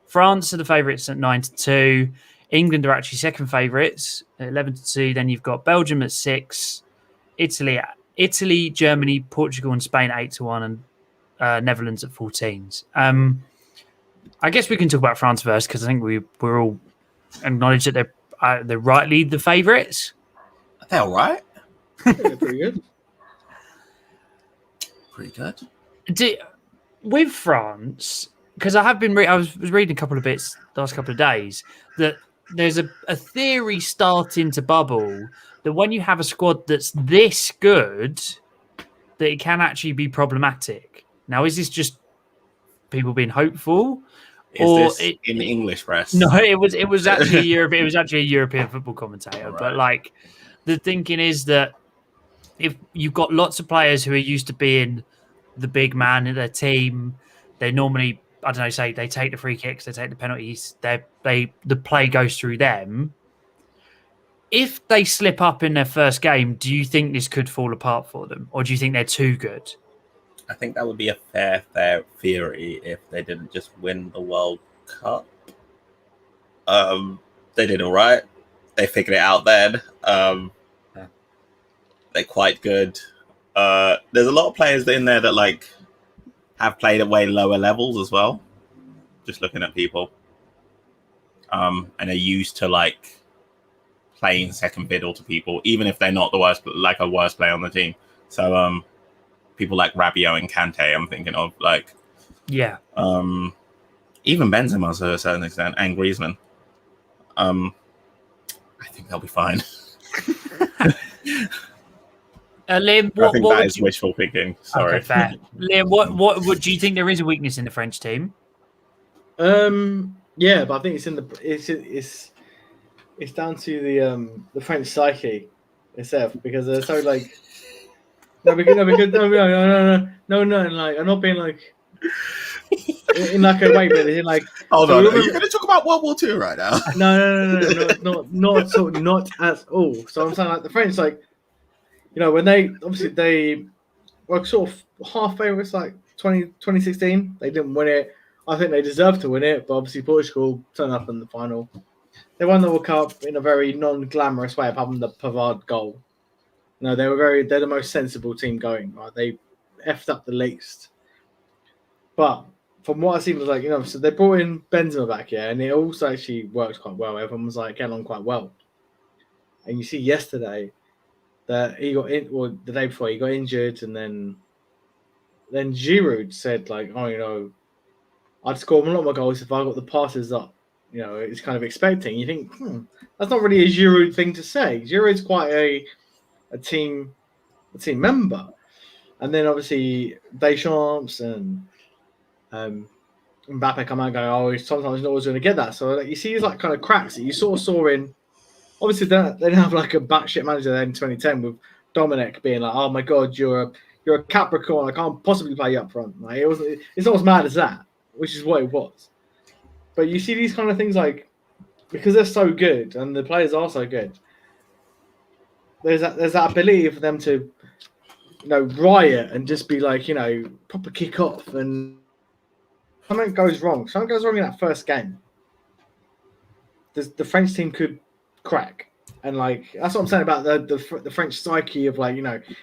France are the favourites at 9-2. England are actually second favourites at 11-2. Then you've got Belgium at 6, Italy, Germany, Portugal, and Spain 8-1, and Netherlands at 14s. I guess we can talk about France first because I think we're all acknowledge that they're rightly the favourites. They're all right. They're pretty good. Pretty good. With France, because I was reading a couple of bits the last couple of days that there's a theory starting to bubble that when you have a squad that's this good, that it can actually be problematic. Now, is this just people being hopeful? Is this in the English press? No, it was actually a European. It was actually a European football commentator. Right. But like, the thinking is that if you've got lots of players who are used to being the big man in their team, they normally, I don't know, say they take the free kicks, they take the penalties, the play goes through them. If they slip up in their first game, do you think this could fall apart for them? Or do you think they're too good? I think that would be a fair theory if they didn't just win the World Cup. They did all right. They figured it out then. They're quite good. There's a lot of players in there that like have played at way lower levels as well. Just looking at people. And are used to like playing second fiddle to people, even if they're not the worst player on the team. So people like Rabiot and Kante, I'm thinking of like, yeah. Even Benzema to a certain extent, and Griezmann. I think they'll be fine. Liam, I think what that would is you... wishful thinking. Sorry. Okay, fair. Liam, what do you think there is a weakness in the French team? Yeah, but I think it's down to the French psyche itself because they're so like no, like I'm not being like in like a way, but in like Hold so on, are remember, you going to talk about World War II right now? no, not at all. So I'm saying like the French, like when they obviously they were sort of half favourites, like 2016, they didn't win it. I think they deserved to win it, but obviously Portugal turned up in the final. They won the World Cup in a very non-glamorous way, apart from the Pavard goal. No, they're the most sensible team going. Right? They effed up the least. But from what I've seen, was like so they brought in Benzema back, yeah, and it also actually worked quite well. Everyone was like getting on quite well. And you see yesterday that he got in, or the day before he got injured, and then Giroud said like, oh, I'd score a lot more goals if I got the passes up. It's kind of expecting. You think, that's not really a Giroud thing to say. Giroud's quite a team member. And then obviously Deschamps and Mbappe come out and go, he's sometimes not always going to get that. So you see these like kind of cracks that you sort of saw in. Obviously, they didn't have like a batshit manager there in 2010 with Dominic being like, "Oh my God, you're a Capricorn. I can't possibly play you up front." Like it's not as mad as that, which is what it was. But you see these kind of things like because they're so good and the players are so good. There's that ability for them to, riot and just be like, proper kick off and something goes wrong. Something goes wrong in that first game. The French team could crack, and like that's what I'm saying about the French psyche of like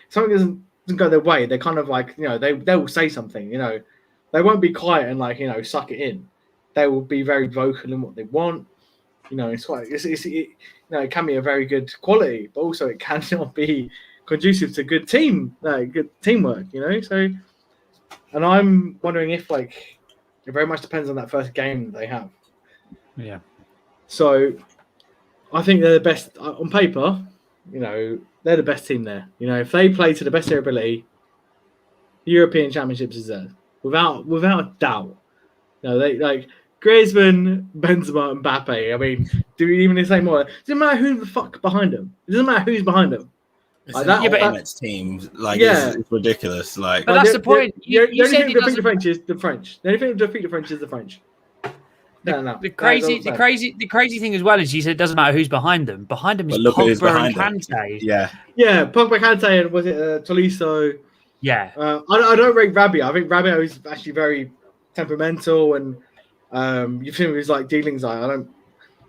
something doesn't go their way. They're kind of like they will say something. They won't be quiet and like suck it in. They will be very vocal in what they want. It can be a very good quality, but also it cannot be conducive to good teamwork. So, and I'm wondering if like it very much depends on that first game that they have. Yeah. So, I think they're the best on paper. They're the best team there. If they play to the best of their ability, the European Championships is theirs without a doubt. They like Griezmann, Benzema, and Mbappe. I mean, do we even say more? It doesn't matter who the fuck behind them. It doesn't matter who's behind them. It's ultimate team. Like, it's ridiculous. Like, but that's the point. The only thing to defeat the French is the French. The only thing to defeat the French is the French. The crazy thing as well is you said it doesn't matter who's behind them. Behind them is Pogba and Kante. Yeah, Pogba, Kante, and was it Tolisso? Yeah. I don't rate Rabiot. I think Rabiot is actually very temperamental, and you think his like dealings. I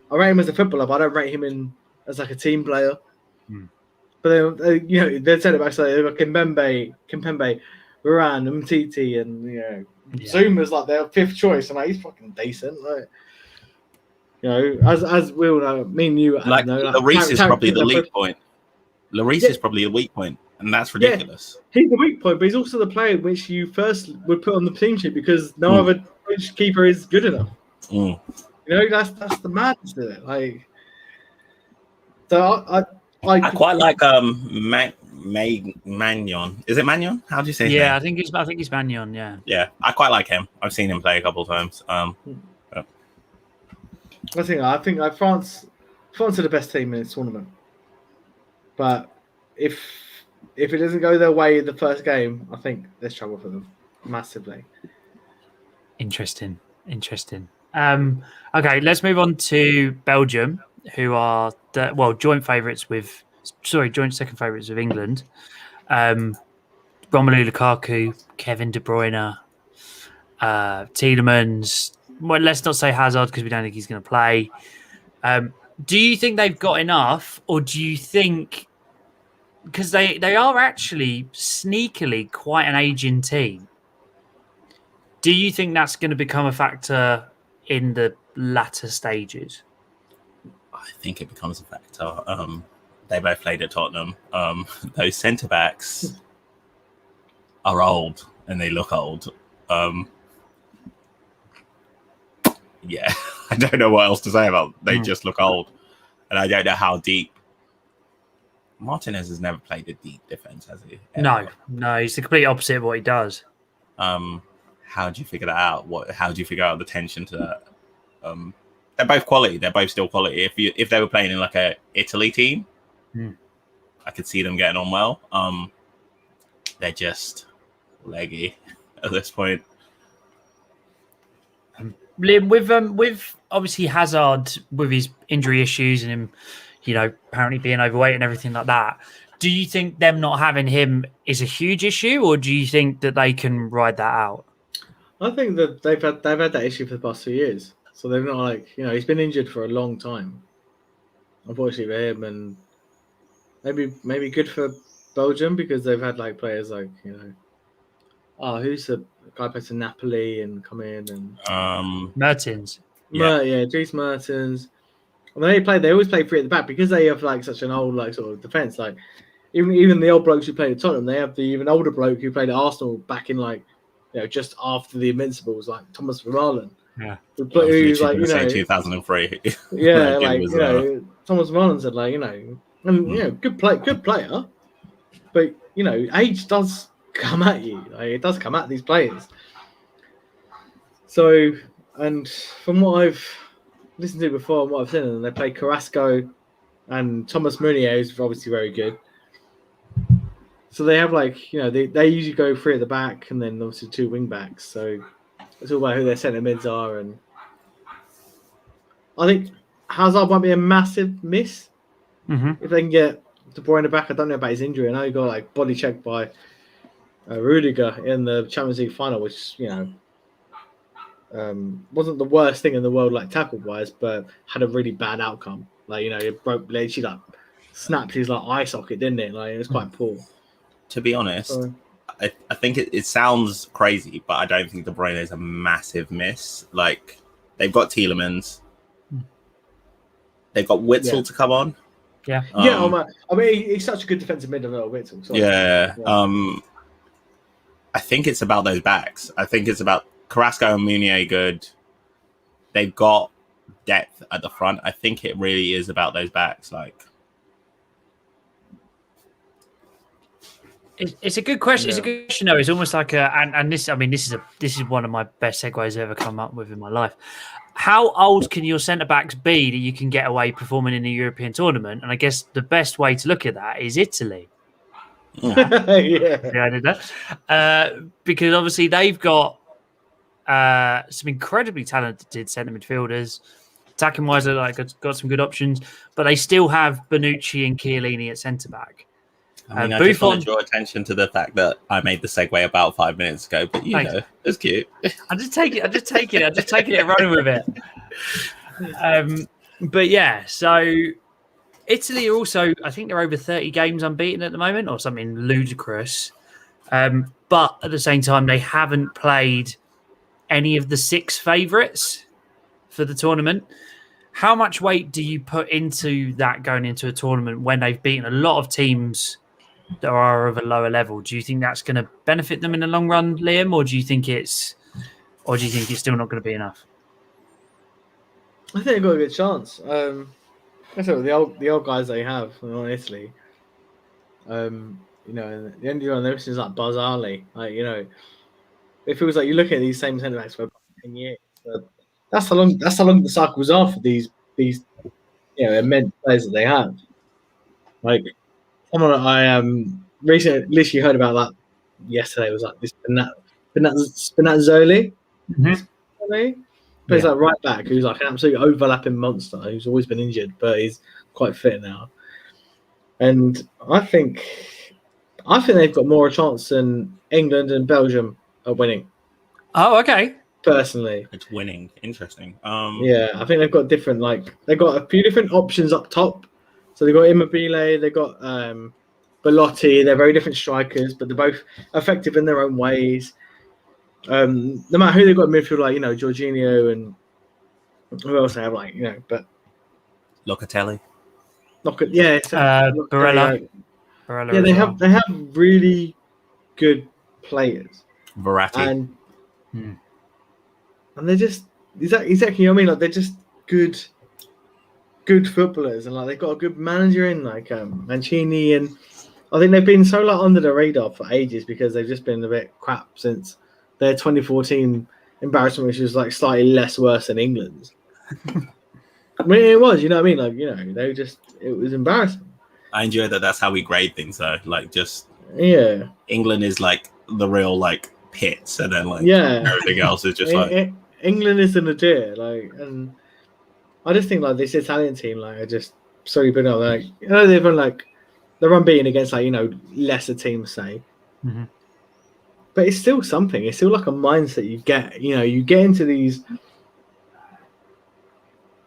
rate him as a footballer, but I don't rate him as like a team player. But they said it actually like Kimpembe, Varane, Umtiti, and Zuma's like their fifth choice, and like he's fucking decent. Like as we all know, me and you, like Lloris is probably the weak point. Lloris is probably the weak point, and that's ridiculous. Yeah, he's the weak point, but he's also the player which you first would put on the team sheet because no other keeper is good enough. That's the madness of it. Like, so I quite like Magnon. Is it Magnon? How do you say his name? I think it's Magnon. Yeah, I quite like him. I've seen him play a couple of times. I think France are the best team in this tournament. But if it doesn't go their way in the first game, I think there's trouble for them massively. Interesting. Okay, let's move on to Belgium, who are joint second favourites with England. Romelu Lukaku, Kevin De Bruyne, Tielemans. Well, let's not say Hazard because we don't think he's going to play. Do you think they've got enough, or do you think because they are actually sneakily quite an aging team? Do you think that's going to become a factor in the latter stages? I think it becomes a factor. They both played at Tottenham. Those centre backs are old and they look old. Yeah, I don't know what else to say about. They just look old, and I don't know how deep Martinez has never played a deep defense, has he? Ever? No, he's the complete opposite of what he does. How do you figure that out? How do you figure out the tension to that? They're both quality. They're both still quality. If they were playing in like a Italy team, I could see them getting on well. They're just leggy at this point. Liam, with obviously Hazard with his injury issues and him, apparently being overweight and everything like that, do you think them not having him is a huge issue, or do you think that they can ride that out? I think that they've had that issue for the past 2 years, so they're not he's been injured for a long time. Unfortunately for him, and maybe good for Belgium because they've had players who's the guy who plays in Napoli and come in and Mertens. Dries Mertens. And they always play free at the back because they have such an old sort of defense. Even the old blokes who played at Tottenham, they have the even older bloke who played at Arsenal back in just after the Invincibles, like Thomas Vermaelen. Yeah, who's 2003. Yeah, Thomas Vermaelen said good player, but age does come at you. It does come at these players. So, and from what I've listened to before and what I've seen, and they play Carrasco and Thomas Meunier, who's obviously very good. So they have they usually go three at the back and then obviously two wing backs. So it's all about who their centre mids are, and I think Hazard might be a massive miss if they can get De Bruyne back. I don't know about his injury. I know he got body checked by Rudiger in the Champions League final, which wasn't the worst thing in the world tackle wise, but had a really bad outcome. It broke, she snapped his eye socket, didn't it? It was quite poor. To be honest, I think it sounds crazy, but I don't think De Bruyne is a massive miss. They've got Tielemans, they've got Witsel to come on. Yeah, I mean, he's such a good defensive midfielder, Witsel. So. Yeah. I think it's about those backs. I think it's about Carrasco and Meunier good. They've got depth at the front. I think it really is about those backs. It's a good question. Yeah. It's a good question, though. It's almost like this is one of my best segues I've ever come up with in my life. How old can your centre backs be that you can get away performing in a European tournament? And I guess the best way to look at that is Italy. Yeah, I did that because obviously they've got some incredibly talented centre midfielders. Attacking wise, they've got some good options, but they still have Bonucci and Chiellini at centre back. I mean, I just want to draw attention to the fact that I made the segue about 5 minutes ago, but it's cute. I'm just taking it and running with it. But yeah, so Italy are also, I think they're over 30 games unbeaten at the moment or something ludicrous. But at the same time, they haven't played any of the 6 favourites for the tournament. How much weight do you put into that going into a tournament when they've beaten a lot of teams that are of a lower level? Do you think that's going to benefit them in the long run, Liam, or do you think it's still not going to be enough? I think they've got a good chance. I said the old guys they have in Italy. And the only one there is Buzz Ali. It feels like you're looking at these same centre backs for 10 years. But that's how long the cycles are for these immense players that they have. Someone I recently literally heard about that yesterday was this Spinazzola. Plays right back, who's an absolute overlapping monster, who's always been injured, but he's quite fit now. And I think they've got more chance than England and Belgium are winning. Oh, okay. Personally, it's winning. Interesting. Yeah, I think they've got different. They've got a few different options up top. So they've got Immobile, they've got Belotti. They're very different strikers, but they're both effective in their own ways. No matter who they've got in midfield, Jorginho and who else they have, but Locatelli. Barella. Yeah, they have really good players. Verratti. And they're just exactly. I mean, they're just good good footballers, and like they've got a good manager in like Mancini, and I think they've been so like under the radar for ages because they've just been a bit crap since their 2014 embarrassment, which was like slightly less worse than England's. I mean, it was, you know what I mean? Like, it was embarrassing. I enjoy that. That's how we grade things, though. Like, just England is like the real like pits, and then like everything else is just like England is an idea. Like, and I just think like this Italian team, like, are just sorry, but no, like they've been like they're unbeaten against like lesser teams, say. Mm-hmm. But it's still something. It's still like a mindset you get. You get into these.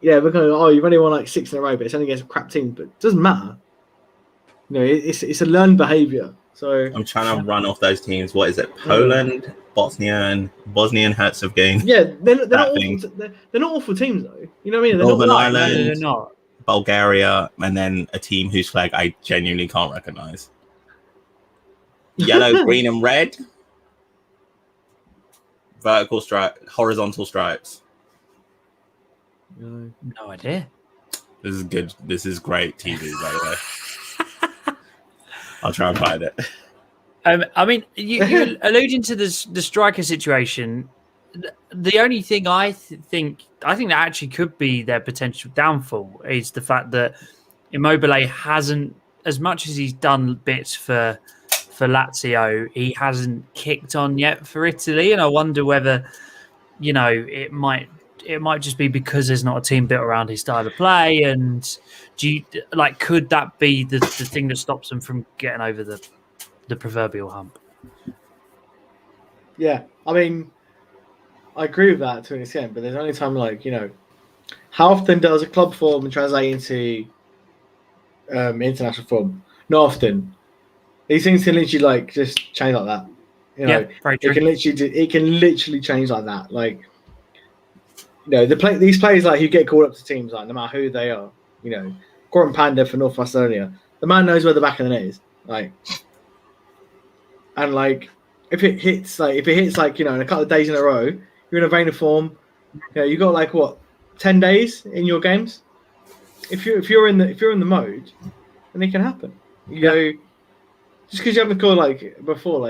Yeah, we're going. You've only won like 6 in a row, but it's only against a crap team. But it doesn't matter. It's a learned behavior. So I'm trying to run off those teams. What is it? Poland, Bosnia, and Herzegovina. Yeah, they're not awful. They're not awful teams though. You know what I mean? Northern Ireland, they're not. Bulgaria, and then a team whose flag I genuinely can't recognize. Yellow, green, and red. Vertical stripe, horizontal stripes. No idea. This is good. This is great TV, by the way. I'll try and find it. I mean, you're alluding to the striker situation. The only thing I think that actually could be their potential downfall is the fact that Immobile hasn't, as much as he's done bits for Lazio, he hasn't kicked on yet for Italy, and I wonder whether it might just be because there's not a team built around his style of play. And could that be the thing that stops them from getting over the proverbial hump? Yeah, I mean, I agree with that to an extent, but there's only time how often does a club form translate into international form? Not often. These things can literally just change like that. Very true. It can literally change like that. Like, these players who get called up to teams, no matter who they are. Gordon Panda for North Macedonia, the man knows where the back of the net is. And if it hits in a couple of days in a row, you're in a vein of form. You got 10 days in your games. If you're in the mode, then it can happen. Just because you haven't scored before,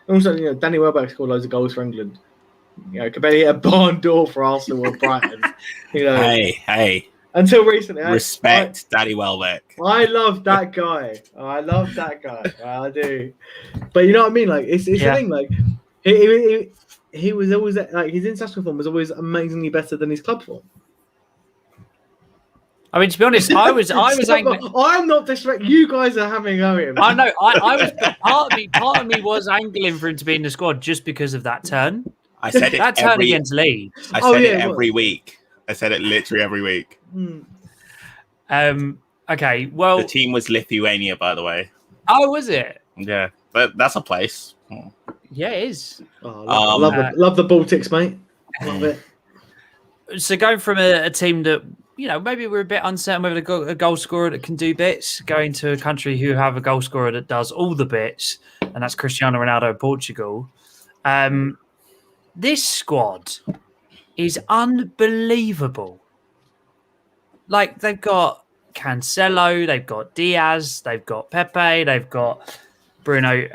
also Danny Welbeck scored loads of goals for England. Could barely hit a barn door for Arsenal or Brighton. Hey. Until recently, respect Danny Welbeck. I love that guy. I do. But you know what I mean? It's the thing. He was always his international form was always amazingly better than his club form. I mean, to be honest, I was angry. I'm not disrespecting. You guys are having him. I know. I was. Part of me was angling for him to be in the squad just because of that turn. I said it that turn against Leeds. I said it every week. I said it literally every week. Okay. Well, the team was Lithuania, by the way. Oh, was it? Yeah, but that's a place. Yeah, it is. Love the Baltics, mate. Love it. So going from a team that maybe we're a bit uncertain whether they've got a goal scorer that can do bits, going to a country who have a goal scorer that does all the bits, and that's Cristiano Ronaldo of Portugal. This squad is unbelievable. They've got Cancelo, they've got Diaz, they've got Pepe, they've got Bruno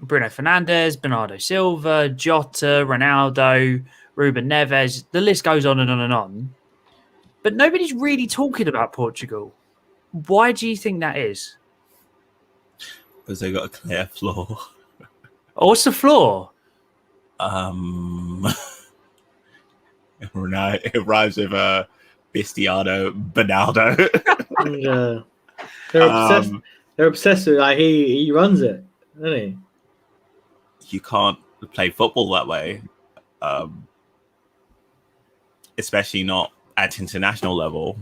Fernandes, Bernardo Silva, Jota, Ronaldo, Ruben Neves. The list goes on and on and on. But nobody's really talking about Portugal. Why do you think that is? Because they got a clear flaw. What's the flaw? It rhymes with Bistiano Bonaldo. They're obsessed with he runs it, doesn't he? You can't play football that way, especially not at international level.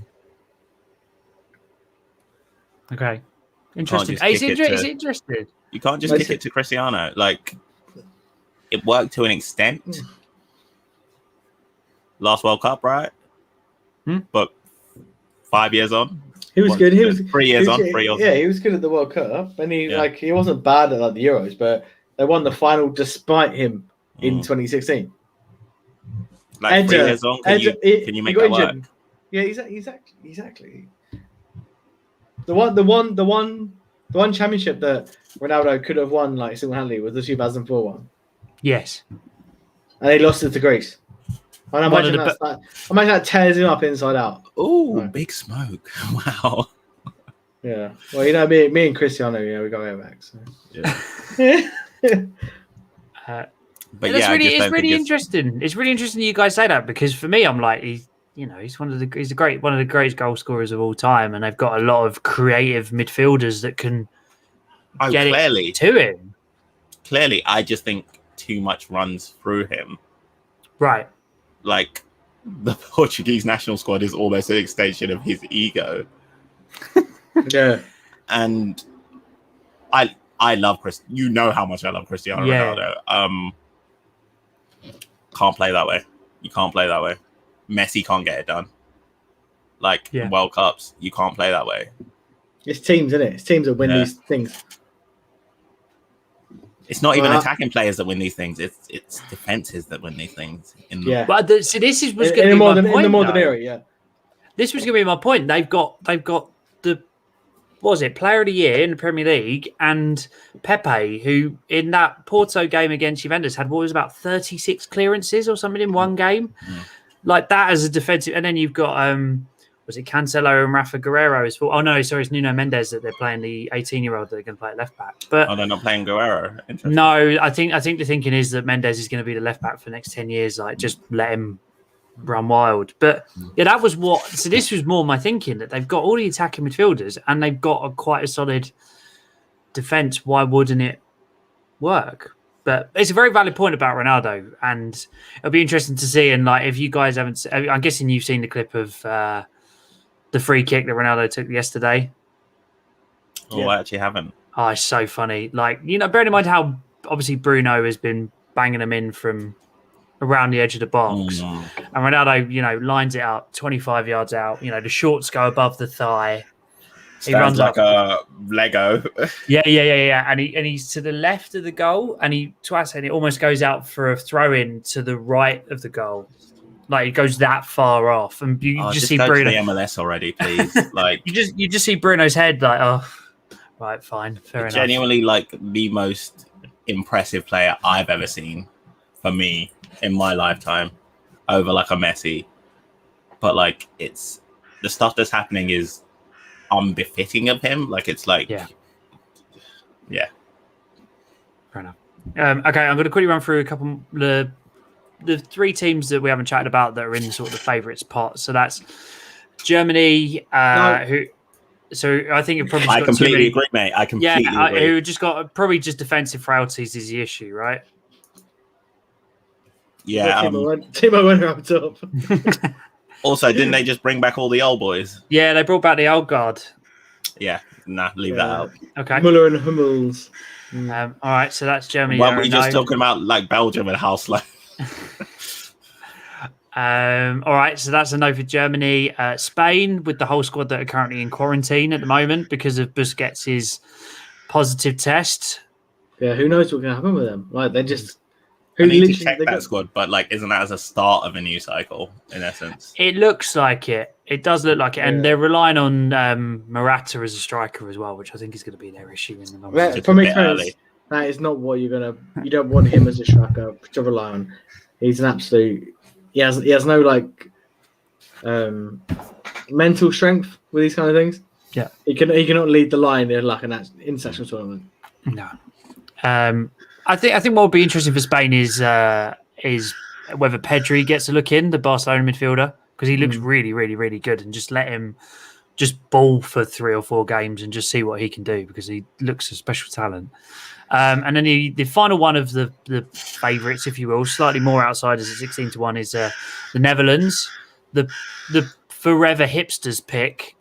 Okay, interesting. He's interested. You can't just kick it to Cristiano. It worked to an extent. Last World Cup, right? But 5 years on, he was good. He was 3 years on. 3 years. Yeah, he was good at the World Cup, and he wasn't bad at the Euros, but they won the final despite him in 2016. 3 years on, can you make that work? Yeah, exactly. The one championship that Ronaldo could have won like single-handedly was the 2004 one, Yes. and they lost it to Greece. And I One imagine of that tears him up inside out. Oh, Right. big smoke! Wow. Yeah. Well, you know, me and Cristiano, we got our back. So. Yeah. But it's yeah, really interesting. It's really interesting that you guys say that, because for me, I'm like, he's one of the greatest goal scorers of all time, and they've got a lot of creative midfielders that can get it to him. Clearly, I just think too much runs through him. Right. Like, the Portuguese national squad is almost an extension of his ego. Yeah. And I love Chris. You know how much I love Cristiano Ronaldo. Can't play that way. You can't play that way. Messi can't get it done. Like World Cups, you can't play that way. It's teams, isn't it? It's teams that win these things. It's not even attacking players that win these things. It's defenses that win these things. But this was going to be my point. In the modern era, yeah. This was going to be my point. They've got the Player of the Year in the Premier League, and Pepe, who in that Porto game against Juventus had about 36 clearances or something in one game. Like that as a defensive, and then you've got was it Cancelo and Rafa Guerrero? Oh no, sorry, it's Nuno Mendes that they're playing, the 18-year-old that they're going to play at left back. But they're not playing Guerrero. No, I think the thinking is that Mendes is going to be the left back for the next 10 years. Like just let him run wild. But yeah, that was what. So this was more my thinking, that they've got all the attacking midfielders and they've got quite a solid defense. Why wouldn't it work? But it's a very valid point about Ronaldo, and it'll be interesting to see. And like, if you guys haven't, I'm guessing you've seen the clip of the free kick that Ronaldo took yesterday. Oh, I actually haven't. Oh, it's so funny. Like, bearing in mind how obviously Bruno has been banging them in from around the edge of the box, and Ronaldo, lines it out 25 yards out. The shorts go above the thigh. He runs like a Lego. Yeah. And he's to the left of the goal, and he twice, and it almost goes out for a throw in to the right of the goal. Like it goes that far off, and you just see Bruno. To the MLS already, please. Like you just see Bruno's head. Like, oh, right, fine, fair enough. Genuinely, like the most impressive player I've ever seen for me in my lifetime, over like a Messi. But like, it's the stuff that's happening is unbefitting of him. Like it's like, yeah. Fair enough. Okay, I'm going to quickly run through a couple the three teams that we haven't chatted about that are in sort of the favourites pot. So that's Germany, who. So I think it probably. I completely agree, mate. I completely agree. Who just got probably just defensive frailties is the issue, right? Yeah. Timo Werner up top. Also, didn't they just bring back all the old boys? Yeah, they brought back the old guard. Yeah, leave that out. Okay. Muller and Hummels. All right, so that's Germany. Well, we're just talking about like Belgium and how slow. All right, so that's a no for Germany. Spain, with the whole squad that are currently in quarantine at the moment because of Busquets' positive test. Yeah, who knows what's going to happen with them? Like they're just. I need to check that squad, but like, isn't that as a start of a new cycle in essence? It looks like it. It does look like it, and they're relying on Morata as a striker as well, which I think is going to be their issue in the moment. For me, that is not what you're gonna. You don't want him as a striker to rely on. He's an absolute. He has no like mental strength with these kind of things. Yeah, he cannot lead the line in like an international tournament. No. I think what would be interesting for Spain is whether Pedri gets a look in, the Barcelona midfielder, because he looks really, really, really good, and just let him just ball for 3 or 4 games and just see what he can do, because he looks a special talent. And then the final one of the favourites, if you will, slightly more outsiders at 16-1, is the Netherlands, the forever hipsters pick.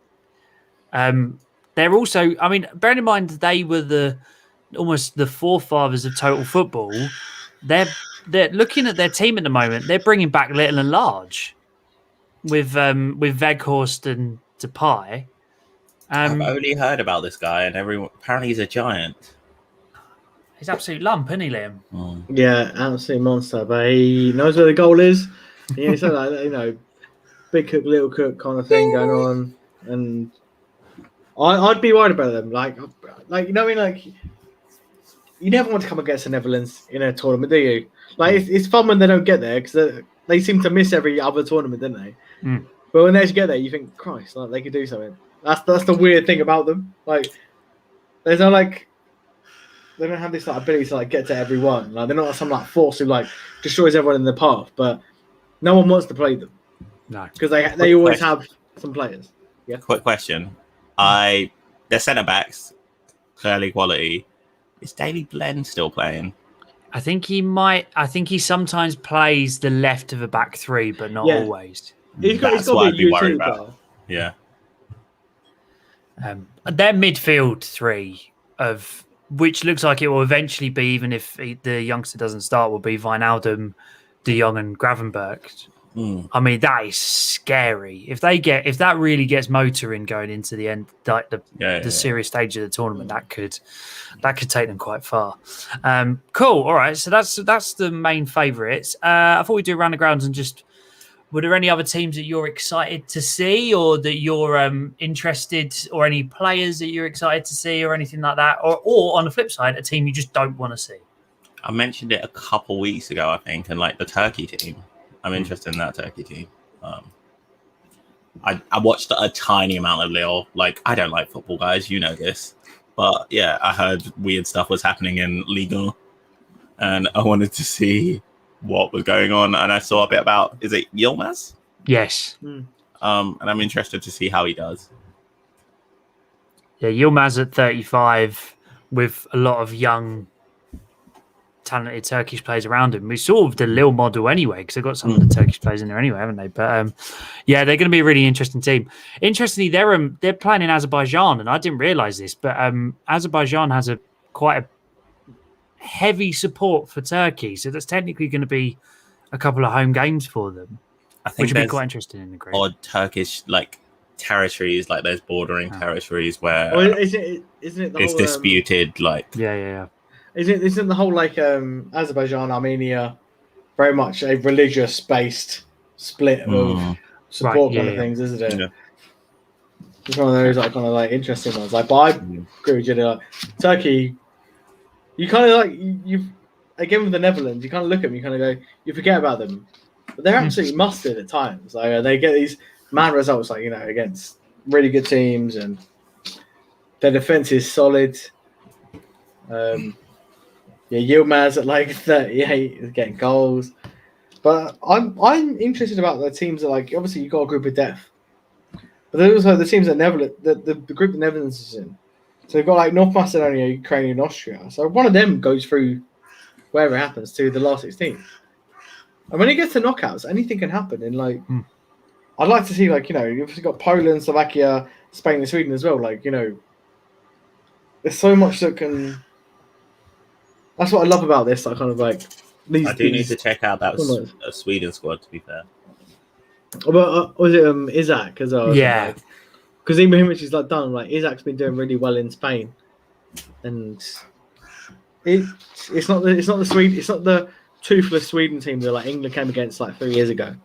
They're also, I mean, bearing in mind they were almost the forefathers of total football. They're looking at their team at the moment. They're bringing back little and large with Weghorst and Depay. I've only heard about this guy, and apparently he's a giant. He's absolute lump, isn't he, Liam? Mm. Yeah, absolute monster. But he knows where the goal is. So big cook, little cook kind of thing going on, and I'd be worried about them. Like you know what I mean? Like you never want to come against the Netherlands in a tournament, do you? Like it's fun when they don't get there because they seem to miss every other tournament, don't they? Mm. But when they actually get there, you think, Christ, like they could do something. That's the weird thing about them. Like there's no like they don't have this like ability to like get to everyone. Like they're not some like force who like destroys everyone in the path, but no one wants to play them. No, because they always have some players. Yeah. Quick question: their centre backs clearly quality. Is Daley Blend still playing? I think he might. I think he sometimes plays the left of a back three, but not always. That's what I'd be worried about. Yeah. Their midfield three of which looks like it will eventually be, even if the youngster doesn't start, will be Wijnaldum, De Jong, and Gravenberch. I mean, that is scary. If that really gets motoring going into the end, like the serious stage of the tournament, that could take them quite far. Cool. All right. So that's the main favourites. I thought we'd do around the grounds and just. Were there any other teams that you're excited to see, or that you're interested, or any players that you're excited to see, or anything like that, or on the flip side, a team you just don't want to see? I mentioned it a couple weeks ago, I think, and like the Turkey team. I'm interested in that Turkey team. I watched a tiny amount of Lille. Like, I don't like football, guys. You know this. But yeah, I heard weird stuff was happening in Ligue 1. And I wanted to see what was going on. And I saw a bit about, is it Yilmaz? Yes. And I'm interested to see how he does. Yeah, Yilmaz at 35 with a lot of young talented Turkish players around him. We sort of the Lille model anyway, because they've got some of the Turkish players in there anyway, haven't they? But yeah, they're going to be a really interesting team. Interestingly, they're playing in Azerbaijan, and I didn't realise this, but Azerbaijan has quite a heavy support for Turkey, so that's technically going to be a couple of home games for them. I think which would be quite interesting in the group. Odd Turkish like territories, like there's bordering territories where isn't it it's disputed. Like yeah. Isn't the whole like Azerbaijan, Armenia very much a religious based split of support kind of things, isn't it? Yeah. It's one of those like kind of like interesting ones. Like, but I agree with you. Like, Turkey, you kind of like you again with the Netherlands. You kind of look at them, you kind of go, you forget about them, but they're absolutely mustard at times. Like they get these mad results, like against really good teams, and their defense is solid. Yilmaz at like 38 is getting goals. But I'm interested about the teams that like obviously you got a group of depth. But there's also the teams that the group the Netherlands is in. So they've got like North Macedonia, Ukraine, and Austria. So one of them goes through wherever it happens to the last 16. And when it gets to knockouts, anything can happen. And like I'd like to see like, you've got Poland, Slovakia, Spain, and Sweden as well. Like, there's so much that can. That's what I love about this. I kind of like these. I do need to check out that Sweden squad. To be fair, but was it Isaac as well? Yeah, because Ibrahimovic is like done. Like Isaac's been doing really well in Spain, and it's not the toothless Sweden team that like England came against like 3 years ago.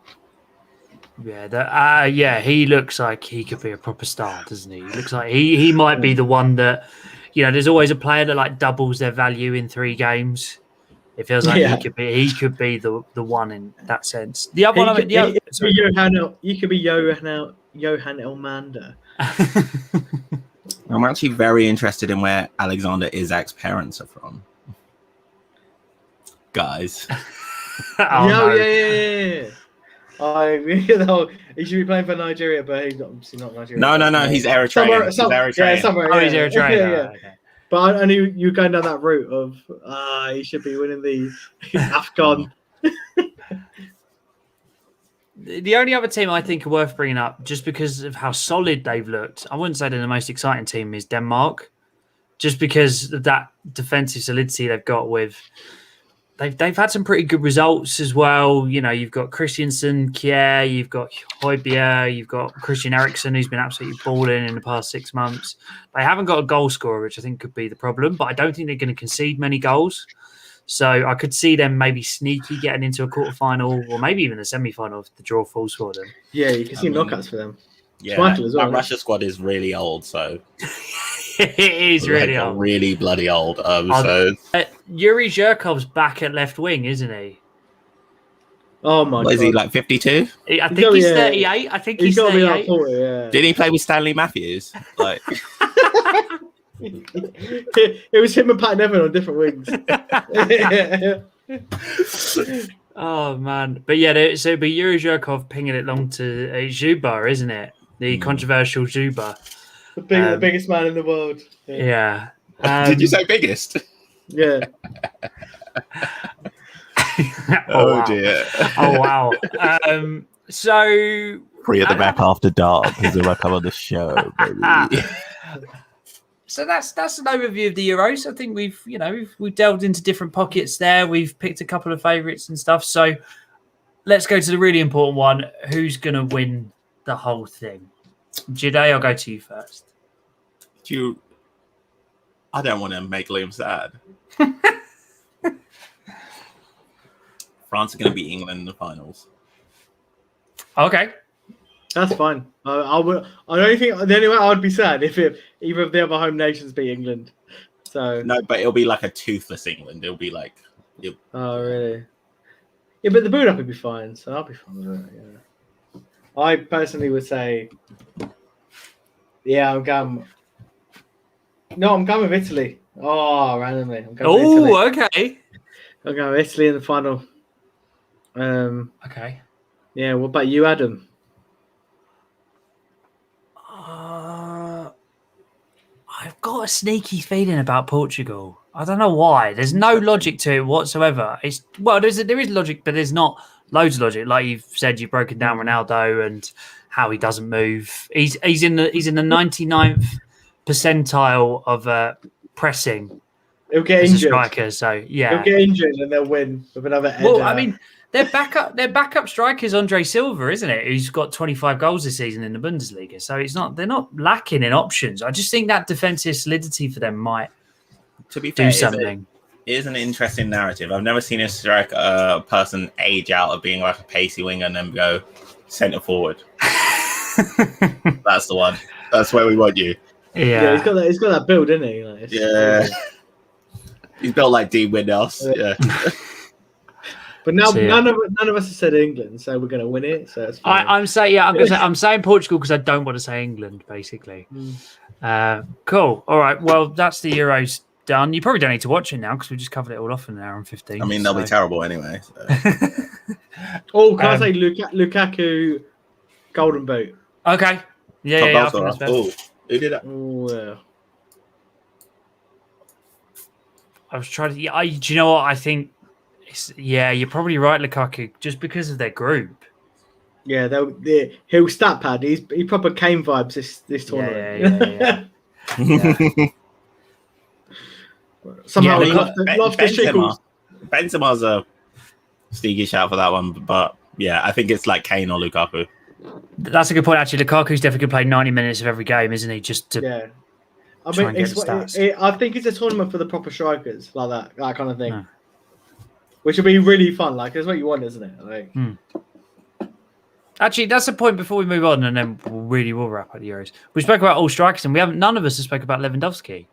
Yeah, he looks like he could be a proper star, doesn't he? He looks like he might be the one that. There's always a player that like doubles their value in 3 games. It feels like he could be the one in that sense. The other one, you could be Johan Elmander. I'm actually very interested in where Alexander Isak's parents are from, guys. Yeah. He should be playing for Nigeria, but he's obviously not Nigeria. No, he's Eritrean. He's Eritrean. He's Eritrean. Yeah. Okay. But I knew you were going down that route of he should be winning the AFCON. The only other team I think are worth bringing up, just because of how solid they've looked, I wouldn't say they're the most exciting team, is Denmark. Just because of that defensive solidity they've got with... They've had some pretty good results as well. You've got Christiansen, Kjær, you've got Højbjerg, you've got Christian Eriksen, who's been absolutely balling in the past 6 months. They haven't got a goal scorer, which I think could be the problem, but I don't think they're going to concede many goals. So I could see them maybe sneaky getting into a quarterfinal or maybe even a semi-final if the draw falls for them. Yeah, you can see knockouts for them. Yeah, Schmeichel as well, that Russia squad is really old, so it is really old. Really bloody old. Yuri Zhirkov's back at left wing, isn't he? Oh my god! Is he like 52? I think he's 38. I think he's 38. Like 40, yeah. Did he play with Stanley Matthews? Like, it was him and Pat Nevin on different wings. Oh man, but yeah, so it'd be Yuri Zhirkov pinging it long to Zuba, isn't it? The controversial Zuba, the biggest man in the world. Yeah. Did you say biggest? Yeah. Oh dear. Oh wow. So free at the back after dark is when I come on the show, baby. So that's an overview of the Euros. I think we've delved into different pockets there. We've picked a couple of favourites and stuff. So let's go to the really important one. Who's going to win the whole thing? Jide, I'll go to you first. I don't want to make Liam sad. France are going to beat England in the finals. Okay. That's fine. I don't think the only way I would be sad if either of the other home nations beat England. So no, but it'll be like a toothless England. It'll be like. Oh really? Yeah, but the build up would be fine, so I'll be fine with it. Yeah. I personally would say, yeah, I'm going. No, I'm going with Italy. Oh, randomly, I'm going with Italy. Oh, okay. I'm going with Italy in the final. Okay. Yeah. What about you, Adam? I've got a sneaky feeling about Portugal. I don't know why. There's no logic to it whatsoever. There is logic, but there's not loads of logic. Like you've said, you've broken down Ronaldo and how he doesn't move. He's in the 99th percentile of pressing. He'll get injured. Striker, so yeah, he'll get injured and they'll win with another. Well, I mean, their backup striker is Andre Silva, isn't it? Who's got 25 goals this season in the Bundesliga. So they're not lacking in options. I just think that defensive solidity for them might do something. It is an interesting narrative. I've never seen a person age out of being like a pacey winger and then go centre forward. That's the one. That's where we want you. Yeah, he's got that build, isn't he? Like, yeah. He's built like Dean Windass. Yeah. But now none of us have said England, so we're going to win it. So it's fine. I'm saying Portugal because I don't want to say England, basically. Cool. All right. Well, that's the Euros done. You probably don't need to watch it now because we just covered it all off in an hour and 15. I mean, they'll be terrible anyway. So. Can I say Lukaku Golden Boot? Okay. Yeah. Who did that? Oh, yeah. I was trying to. Do you know what I think? You're probably right, Lukaku, just because of their group. Yeah, he'll stat pad. He proper Kane vibes this tournament. Yeah. Somehow Benzema's a sneaky shout for that one, but yeah, I think it's like Kane or Lukaku. That's a good point. Actually, Lukaku's definitely going to play 90 minutes of every game, isn't he? Just to I mean, I think it's a tournament for the proper strikers, like that kind of thing. Yeah. Which will be really fun. Like, that's what you want, isn't it? Like, Actually, that's a point before we move on, and then we'll wrap up the Euros. We spoke about all strikers, and none of us have spoke about Lewandowski,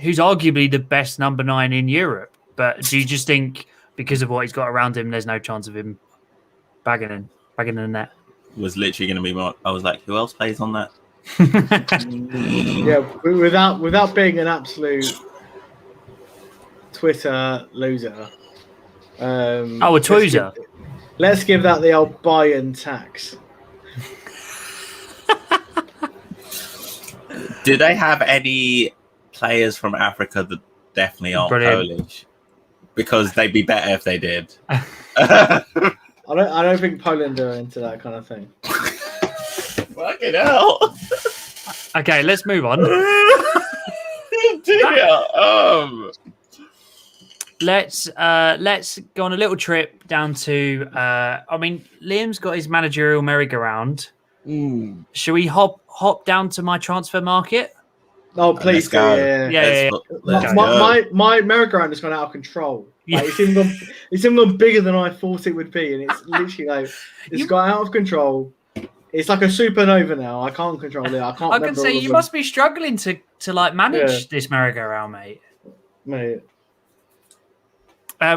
who's arguably the best number 9 in Europe. But do you just think because of what he's got around him, there's no chance of him bagging in the net? Was literally going to be I was like, who else plays on that? Yeah, without being an absolute Twitter loser. A tweezer. Let's give that the old Bayern tax. Do they have any players from Africa that definitely aren't Polish? Because they'd be better if they did. I don't think Poland are into that kind of thing. Fucking hell. Okay, let's move on. Dear. Let's go on a little trip down to. Liam's got his managerial merry-go-round. Should we hop down to my transfer market? Oh, please, Let's go. Yeah. Let's go. My merry-go-round has gone out of control. Like, it's even gone bigger than I thought it would be, and it's literally like it's got out of control. It's like a supernova now. I can't control it. I can't. I can say you must be struggling to like manage this merry-go-round, mate.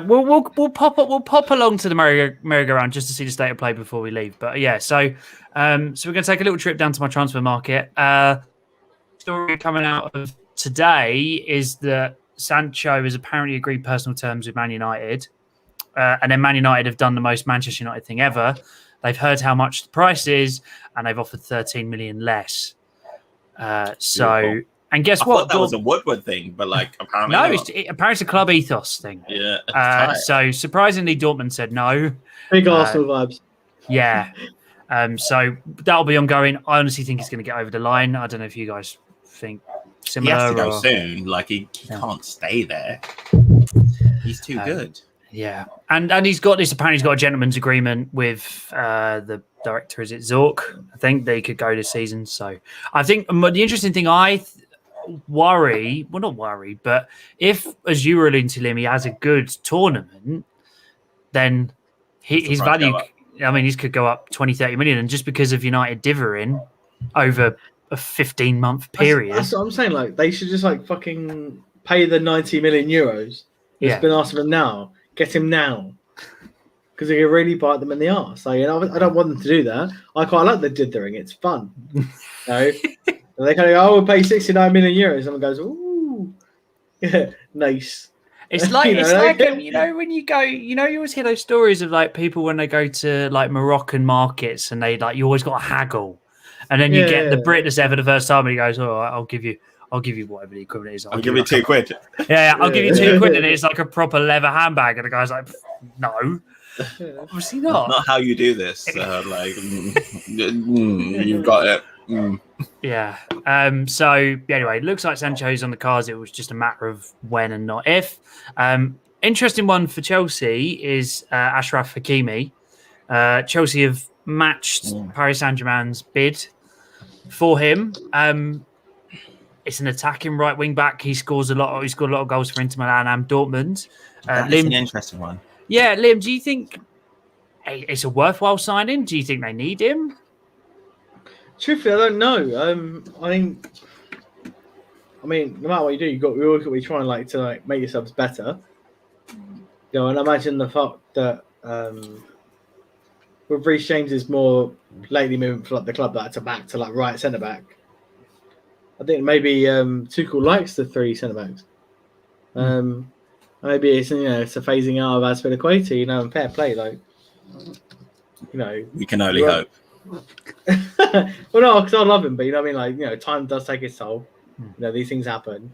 We'll pop along to the merry-go-round just to see the state of play before we leave. But yeah, so we're going to take a little trip down to my transfer market. Story coming out of today is that Sancho has apparently agreed personal terms with Man United, and then Man United have done the most Manchester United thing ever. They've heard how much the price is, and they've offered 13 million less. So. And guess what? Thought that was a Woodward thing, but like apparently apparently it's a club ethos thing. Yeah. So surprisingly, Dortmund said no. Big Arsenal vibes. Yeah. So that'll be ongoing. I honestly think he's going to get over the line. I don't know if you guys think similar. He has to go soon. Like he can't stay there. He's too good. Yeah, and he's got this. Apparently, he's got a gentleman's agreement with the director. Is it Zorc? I think they could go this season. So I think the interesting thing not worry, but if, as you were alluding to, Liam, he has a good tournament, then his value, I mean, he could go up 20, 30 million. And just because of United divering over a 15-month period. That's what I'm saying. Like, they should just like fucking pay the 90 million euros that's been asked of him now. Get him now. Because they can really bite them in the arse. Like, I don't want them to do that. I quite like the dithering. It's fun. And they kind of go, we'll pay 69 million euros. Someone goes, ooh, yeah, nice. It's like, when you go, you always hear those stories of like people when they go to like Moroccan markets and they like, you always got to haggle. And then you get the Brit that's there for the first time and he goes, all right, I'll give you whatever the equivalent is. I'll give you £2. Yeah, I'll give you £2 and it's like a proper leather handbag. And the guy's like, no. Obviously not. Not how you do this. You've got it. Yeah. So anyway, it looks like Sancho's on the cards. It was just a matter of when and not if. Interesting one for Chelsea is Ashraf Hakimi. Chelsea have matched Paris Saint-Germain's bid for him. It's an attacking right wing back. He scored a lot of goals for Inter Milan and Dortmund. That's an interesting one. Yeah, Liam, do you think it's a worthwhile signing? Do you think they need him? Truthfully, I don't know. I mean, no matter what you do, you always got to be trying to make yourselves better. And I imagine the fact that with Reece James is more lately moving for the club to back to right centre back. I think maybe Tuchel likes the three centre backs. Maybe it's a phasing out of Azpilicueta, and fair play, we can only hope. Well, no, because I love him, but time does take its toll. These things happen,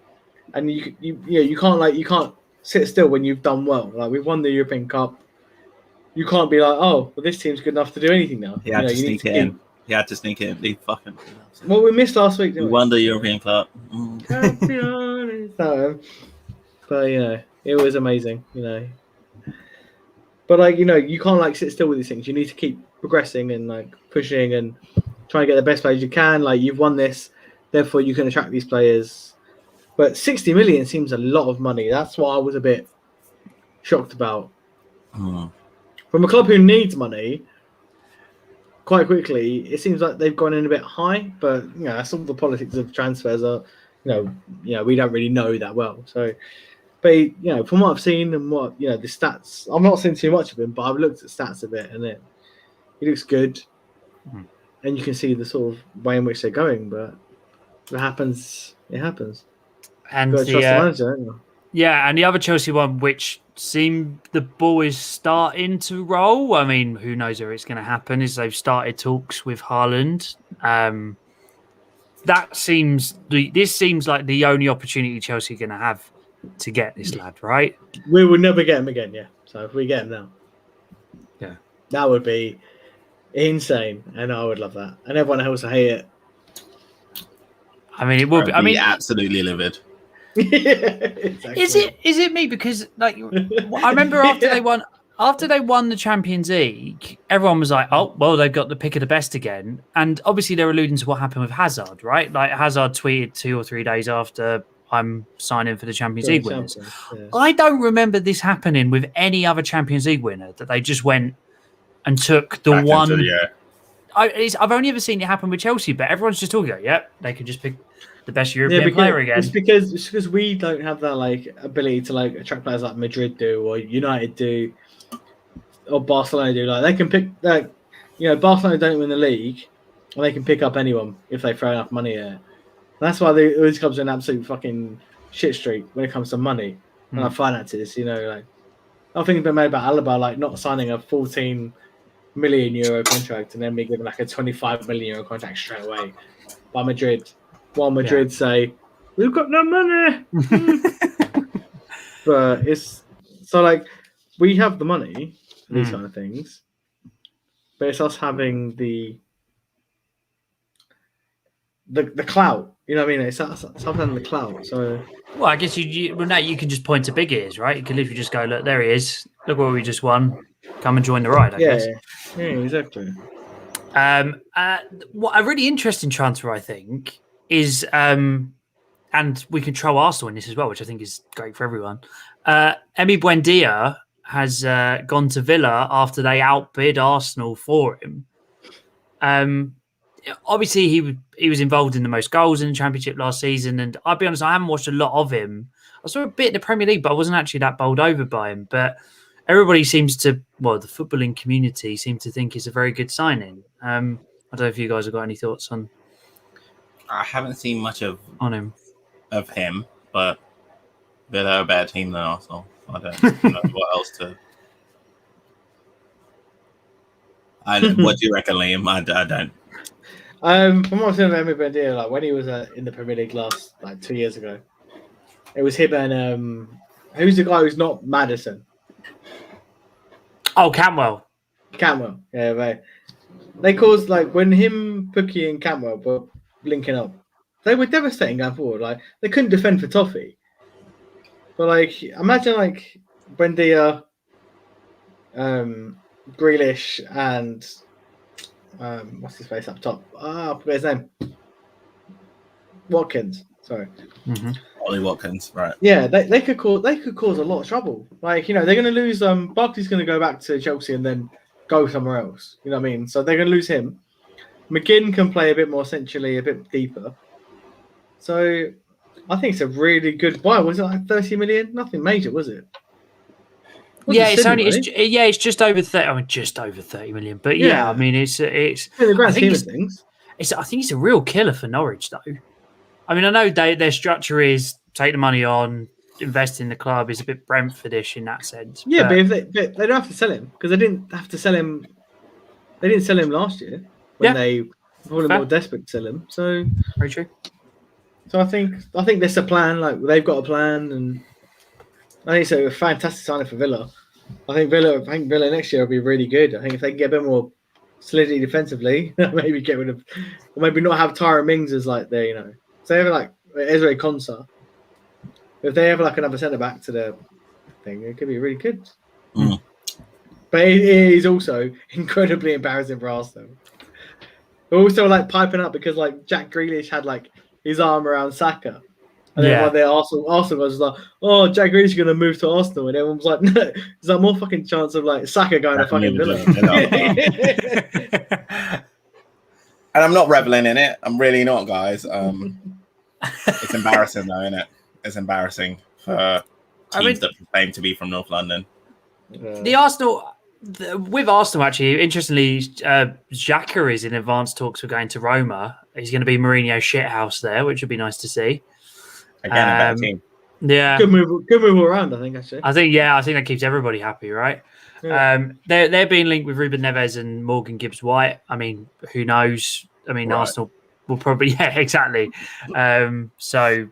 and you can't sit still when you've done well. Like, we've won the European Cup. You can't be like, oh, well, this team's good enough to do anything now. He had to sneak it in. He had to sneak it in. He fucking. Well, we missed last week, didn't we? We won the European Cup. But it was amazing. But you can't sit still with these things. You need to keep progressing and pushing and trying to get the best players you can. You've won this, therefore you can attract these players. But 60 million seems a lot of money. That's what I was a bit shocked about. From a club who needs money quite quickly, it seems like they've gone in a bit high. But that's all the politics of transfers are. We don't really know that well. So, but from what I've seen and what the stats, I've not seen too much of him, but I've looked at stats a bit, and he looks good, and you can see the sort of way in which they're going. But if it happens, it happens. And trust the manager, haven't you? Yeah, and the other Chelsea one, which seemed the ball is starting to roll. I mean, who knows where it's going to happen? Is they've started talks with Haaland. This seems like the only opportunity Chelsea are going to have to get this lad, right? We will never get him again, yeah. So if we get him now, that would be insane, and I would love that. And everyone else will hate it. I mean, it will be. I mean, absolutely livid. Yeah, exactly. Is it me? Because I remember after after they won the Champions League, everyone was like, "Oh, well, they've got the pick of the best again." And obviously, they're alluding to what happened with Hazard, right? Like Hazard tweeted 2 or 3 days after, "I'm signing for the Champions League winners." Yeah. I don't remember this happening with any other Champions League winner that they just went and took the Back one. Into, yeah. I've only ever seen it happen with Chelsea, but everyone's just talking about, "Yep, they could just pick the best European player again." It's because we don't have that like ability to like attract players like Madrid do or United do or Barcelona do. Like they can pick Barcelona don't win the league and they can pick up anyone if they throw enough money at it. That's why these clubs are an absolute fucking shit streak when it comes to money and finances. Like I think it's been made about Alaba like not signing a 14 million euro contract and then be given like a 25 million euro contract straight away by Madrid. While Madrid say, "We've got no money." But it's so like we have the money for these kind of things, but it's us having the clout. You know what I mean? It's having the clout. So well, I guess you can just point to big ears, right? You can literally just go, "Look, there he is. Look what we just won. Come and join the ride." I guess. Yeah, exactly. What a really interesting transfer, I think, is and we control Arsenal in this as well, which I think is great for everyone. Emi Buendia has gone to Villa after they outbid Arsenal for him. Obviously, he was involved in the most goals in the Championship last season, and I'll be honest, I haven't watched a lot of him. I saw a bit in the Premier League, but I wasn't actually that bowled over by him. But everybody seems to, the footballing community seems to think it's a very good signing. I don't know if you guys have got any thoughts on. I haven't seen much of him, but they're a better team than Arsenal. I don't know what else to. What do you reckon, Liam? I don't. From what I've seen of Emi Buendia, like when he was in the Premier League last 2 years ago, it was him and who's the guy who's not Maddison? Oh, Cantwell, yeah, right. They caused when him, Pookie, and Cantwell were linking up. They were devastating going forward. Like they couldn't defend for Toffee. But imagine Buendia, Grealish, and what's his face up top? I forgot his name. Watkins. Sorry. Ollie Watkins, right? Yeah, they could cause a lot of trouble. They're going to lose. Barkley's going to go back to Chelsea and then go somewhere else. You know what I mean? So they're going to lose him. McGinn can play a bit more centrally, a bit deeper. So I think it's a really good buy. Was it 30 million? Nothing major, was it? It's just over 30. I mean, just over 30 million. But yeah, I mean, it's. The grand scheme of things. I think it's a real killer for Norwich, though. I mean, I know their structure is take the money on, invest in the club is a bit Brentfordish in that sense. Yeah, but if they don't have to sell him because they didn't have to sell him. They didn't sell him last year when they were probably more desperate to sell him. So very true. So I think there's a plan. They've got a plan, and I think it's a fantastic signing for Villa. I think Villa next year will be really good. I think if they can get a bit more solidity defensively, maybe get rid of, or maybe not have Tyron Mings as so they have Ezra Konsa. If they have another centre back to the thing, it could be really good. But it is also incredibly embarrassing for Arsenal. We're also piping up because Jack Grealish had his arm around Saka. And then one day Arsenal was like, "Oh, Jack Grealish is going to move to Arsenal," and everyone was like, "No, there's more fucking chance of Saka going to fucking Villa." And I'm not reveling in it. I'm really not, guys. It's embarrassing, though, isn't it? It's embarrassing for teams that claim to be from North London. With Arsenal, actually, interestingly, Xhaka is in advanced talks for going to Roma. He's going to be Mourinho's shithouse there, which would be nice to see. Again, a better team. Yeah, good move all around. I think actually. I think that keeps everybody happy, right? Yeah. They're being linked with Ruben Neves and Morgan Gibbs-White. I mean, who knows? I mean, Arsenal will probably exactly. So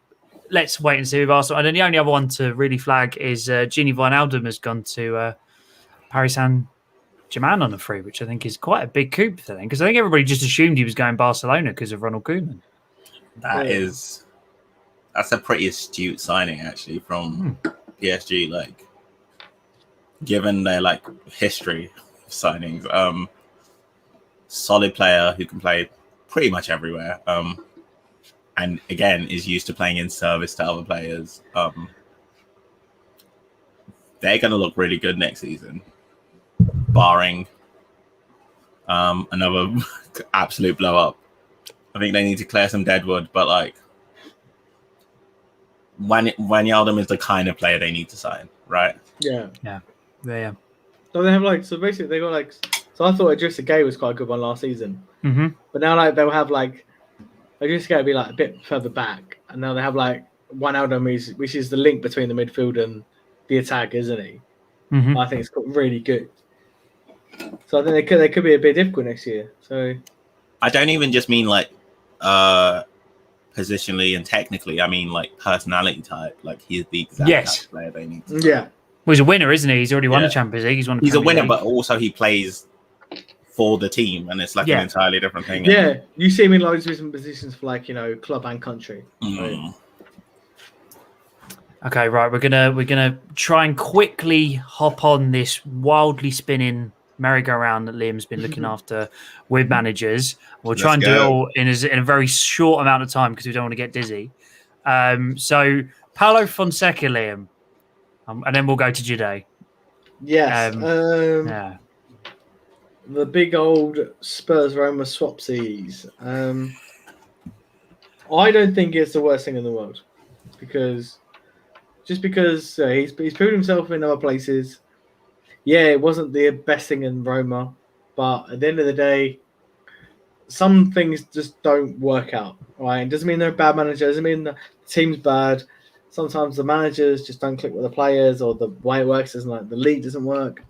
let's wait and see with Arsenal. And then the only other one to really flag is Gini Wijnaldum has gone to Paris Saint-Germain on a free, which I think is quite a big coup for them because I think everybody just assumed he was going Barcelona because of Ronald Koeman. That's a pretty astute signing actually from PSG. given their like history of signings. Solid player who can play pretty much everywhere. And again is used to playing in service to other players. They're going to look really good next season, barring another absolute blow up. I think they need to clear some deadwood, but like Wijnaldum is the kind of player they need to sign, right? Yeah. So they have like, so basically they got like, so I thought Idrissa Gueye was quite a good one last season, but now like they'll have like Idrissa Gueye be like a bit further back, and now they have like Wijnaldum, which is the link between the midfield and the attack, isn't he? I think it's really good. So I think they could be a bit difficult next year. So I don't even just mean like positionally and technically. I mean like personality type. Like he's the exact type of player they need. Yeah. Well, he's a winner, isn't he? He's already won the Champions League. He's a winner, but also he plays for the team, and it's like an entirely different thing. Yeah, you see him in loads of different positions for like club and country. Okay, right. We're gonna try and quickly hop on this wildly spinning merry-go-round that Liam's been looking after with managers. We'll try and do it all in a very short amount of time because we don't want to get dizzy. So Paulo Fonseca, Liam, and then we'll go to Jide. Yes. The big old Spurs Roma swapsies. I don't think it's the worst thing in the world because he's proved himself in other places. Yeah, it wasn't the best thing in Roma, but at the end of the day, some things just don't work out. Right? It doesn't mean they're a bad manager. It doesn't mean the team's bad. Sometimes the managers just don't click with the players, or the way it works isn't like the league doesn't work.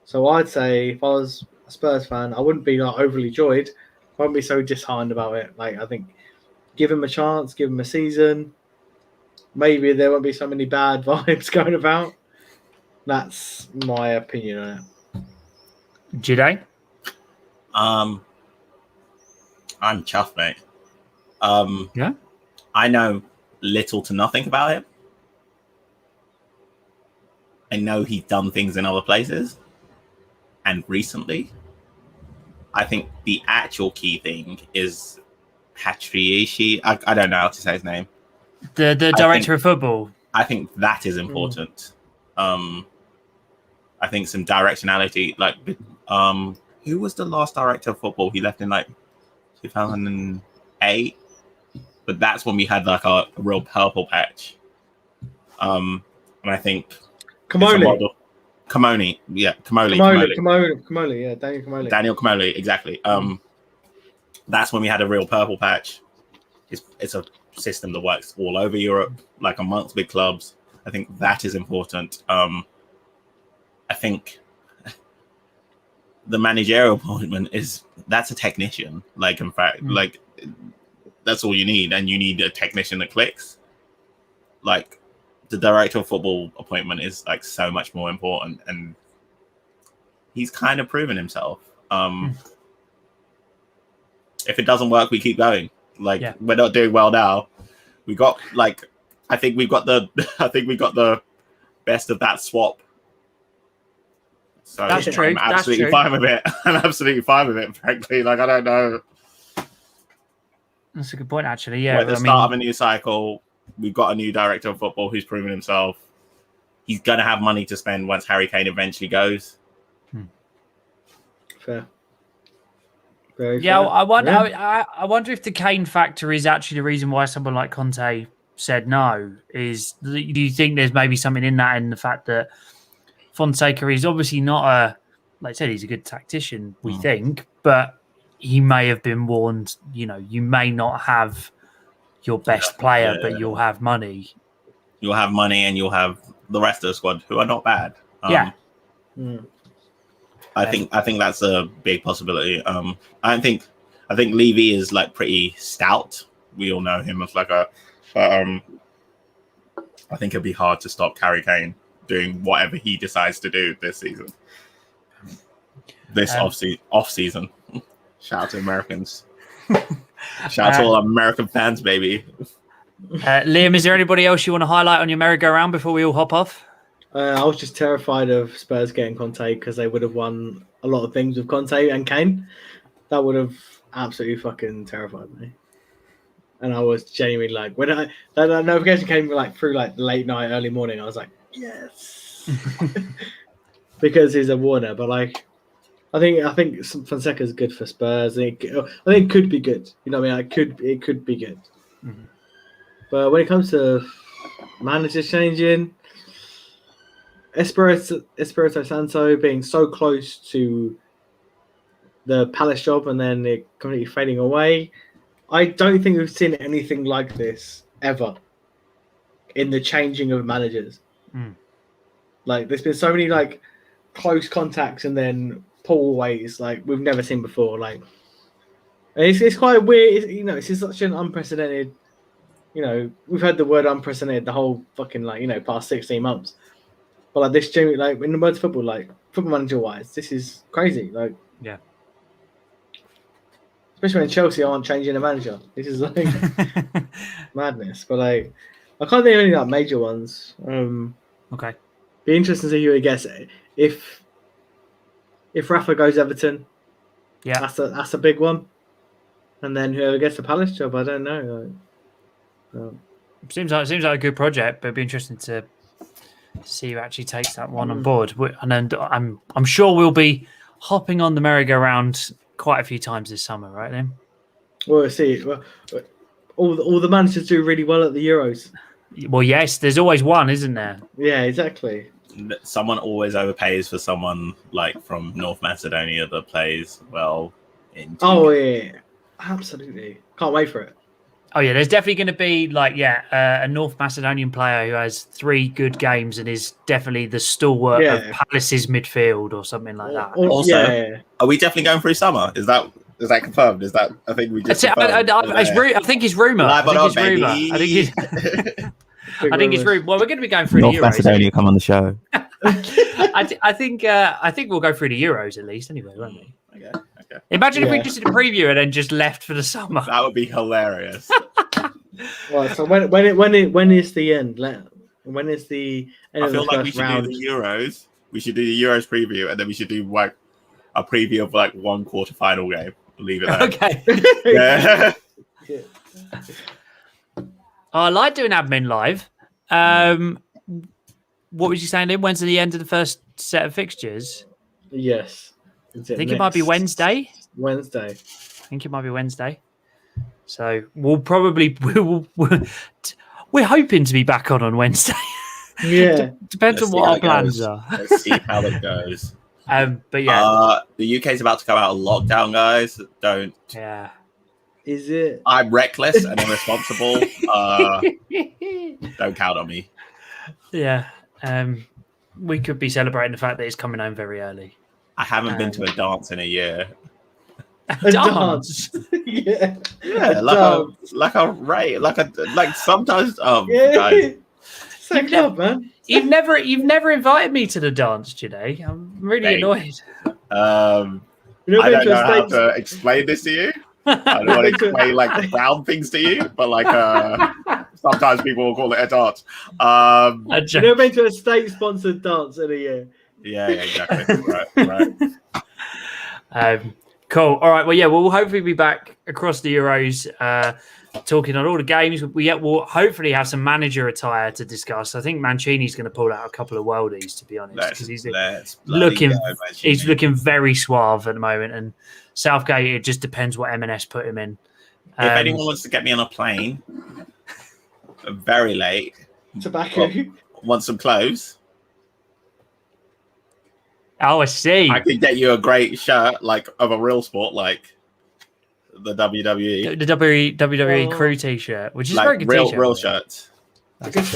So I'd say if I was a Spurs fan, I wouldn't be like overly joyed. I wouldn't be so disheartened about it. Like I think, give him a chance, give him a season. Maybe there won't be so many bad vibes going about. That's my opinion on it. Jide? I'm chuffed, mate. Yeah. I know little to nothing about him. I know he's done things in other places. And recently, I think the actual key thing is Patrici. I don't know how to say his name. The director of football. I think that is important. I think some directionality, like who was the last director of football? He left in like 2008, but that's when we had like a real purple patch. And I think Comoli, yeah, Daniel Comoli, exactly. That's when we had a real purple patch. It's a system that works all over Europe, like amongst big clubs. I think that is important. I think the managerial appointment that's a technician. Like, in fact, like that's all you need, and you need a technician that clicks. Like, the director of football appointment is like so much more important, and he's kind of proven himself. If it doesn't work, we keep going. Like, we're not doing well now. We got like, I think we got the best of that swap. So that's true. I'm absolutely fine with it. I'm absolutely fine with it, frankly. Like, I don't know. That's a good point, actually. Yeah. We're at the start of a new cycle. We've got a new director of football who's proven himself. He's going to have money to spend once Harry Kane eventually goes. Fair. Very yeah, fair. I wonder if the Kane factor is actually the reason why someone like Conte said no. Do you think there's maybe something in that, in the fact that Fonseca is obviously not like I said, he's a good tactician, we think, but he may have been warned, you may not have your best player, but you'll have money. You'll have money, and you'll have the rest of the squad who are not bad. I think that's a big possibility. I think Levy is like pretty stout. We all know him as like but I think it'd be hard to stop Harry Kane doing whatever he decides to do this season. This off season. Shout out to Americans. Shout out to all American fans, baby. Liam, is there anybody else you want to highlight on your merry-go-round before we all hop off? I was just terrified of Spurs getting Conte because they would have won a lot of things with Conte and Kane. That would have absolutely fucking terrified me. And I was genuinely like, when that notification came like through like late night, early morning, I was like, yes, because he's a Warner. But like, I think Fonseca's good for Spurs. I think it could be good. You know what I mean? It could be good. Mm-hmm. But when it comes to managers changing, Espirito Santo being so close to the Palace job and then it completely fading away, I don't think we've seen anything like this ever in the changing of managers. Like, there's been so many like close contacts and then pull aways like we've never seen before. Like, it's quite weird. It's just such an unprecedented. We've heard the word unprecedented the whole fucking past 16 months. But like this, like in the words of football, like football manager wise, this is crazy. Like, yeah. Especially when Chelsea aren't changing a manager. This is like madness. But like, I can't think of any like major ones. Okay. Be interesting to see who he gets. If Rafa goes Everton, yeah, that's a big one. And then whoever gets the Palace job, I don't know. Seems like a good project, but it'd be interesting to see who actually takes that one on board. And then I'm sure we'll be hopping on the merry-go-round quite a few times this summer, right then? We'll see. All the managers do really well at the Euros. Well, yes, there's always one, isn't there? Yeah, exactly. Someone always overpays for someone like from North Macedonia that plays well. Yeah, absolutely. Can't wait for it. Oh yeah, there's definitely going to be a North Macedonian player who has 3 good games and is definitely the stalwart of Palace's midfield or something like that. Also, are we definitely going through summer? Is that confirmed? Is that I think we just I think it's rumor. I think it's rumor. Well, we're going to be going through North the Euros. Macedonia, come on the show. I think we'll go through the Euros at least anyway, won't we? Okay. Imagine if we just did a preview and then just left for the summer. That would be hilarious. Right, so when is the end? When is the end? I feel like we should do the Euros. We should do the Euros preview, and then we should do like a preview of like one quarterfinal game. Leave it there. Okay. Yeah. I like doing admin live. What was you saying, Lynn? When's the end of the first set of fixtures? Yes. I think it might be Wednesday. I think it might be Wednesday. So we're hoping to be back on Wednesday. Yeah. Depends on what our plans are. Let's see how it goes. But yeah. The UK is about to come out of lockdown, guys. Don't. Yeah. Is it? I'm reckless and irresponsible. Don't count on me. Yeah. We could be celebrating the fact that it's coming home very early. I haven't been to a dance in a year. A dance? Yeah. Yeah, like sometimes. Guys. Man. You've never invited me to the dance today. I'm really annoyed. I don't know how to explain this to you. I don't want to explain like the brown things to you, but like sometimes people will call it a dance. You've never been to a state-sponsored dance in a year. Yeah, exactly. Right. Cool. All right. Well, yeah, we'll hopefully be back across the Euros, talking on all the games. We'll hopefully have some manager attire to discuss. I think Mancini's going to pull out a couple of worldies, to be honest, because he's looking very suave at the moment. And Southgate, it just depends what M&S put him in. If anyone wants to get me on a plane, very late, tobacco, want some clothes. Oh, I see. I could get you a great shirt, like of a real sport, like the WWE, the WWE crew T-shirt, which is like a very good T-shirt. Real shirts.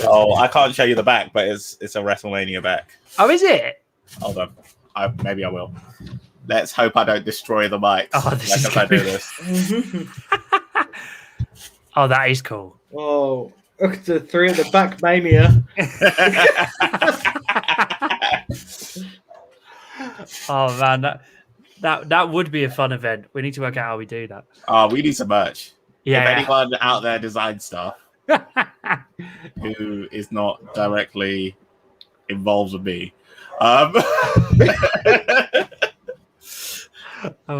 Oh, I can't show you the back, but it's a WrestleMania back. Oh, is it? Hold on, maybe I will. Let's hope I don't destroy the mics as I do this. Oh, that is cool. Oh, look at the 3 at the back mania. Oh man, that would be a fun event. We need to work out how we do that. We need some merch. Yeah. If anyone out there designs stuff who is not directly involves me. Oh,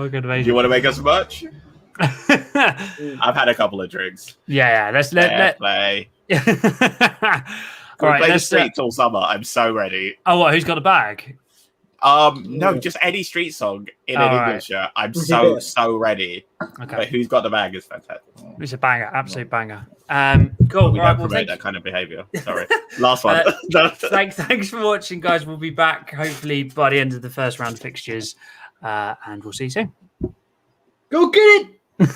good. Do you want to make us much? I've had a couple of drinks. Yeah. Let's play. All right, play the streets all summer. I'm so ready. Oh, what? Who's got a bag? No, just any street song in an English shirt. I'm so ready. Okay. But who's got the bag is fantastic. It's a banger, absolute banger. Cool. We don't promote that kind of behaviour. Sorry. Last one. Thanks for watching, guys. We'll be back hopefully by the end of the first round of fixtures, and we'll see you soon. Go get it.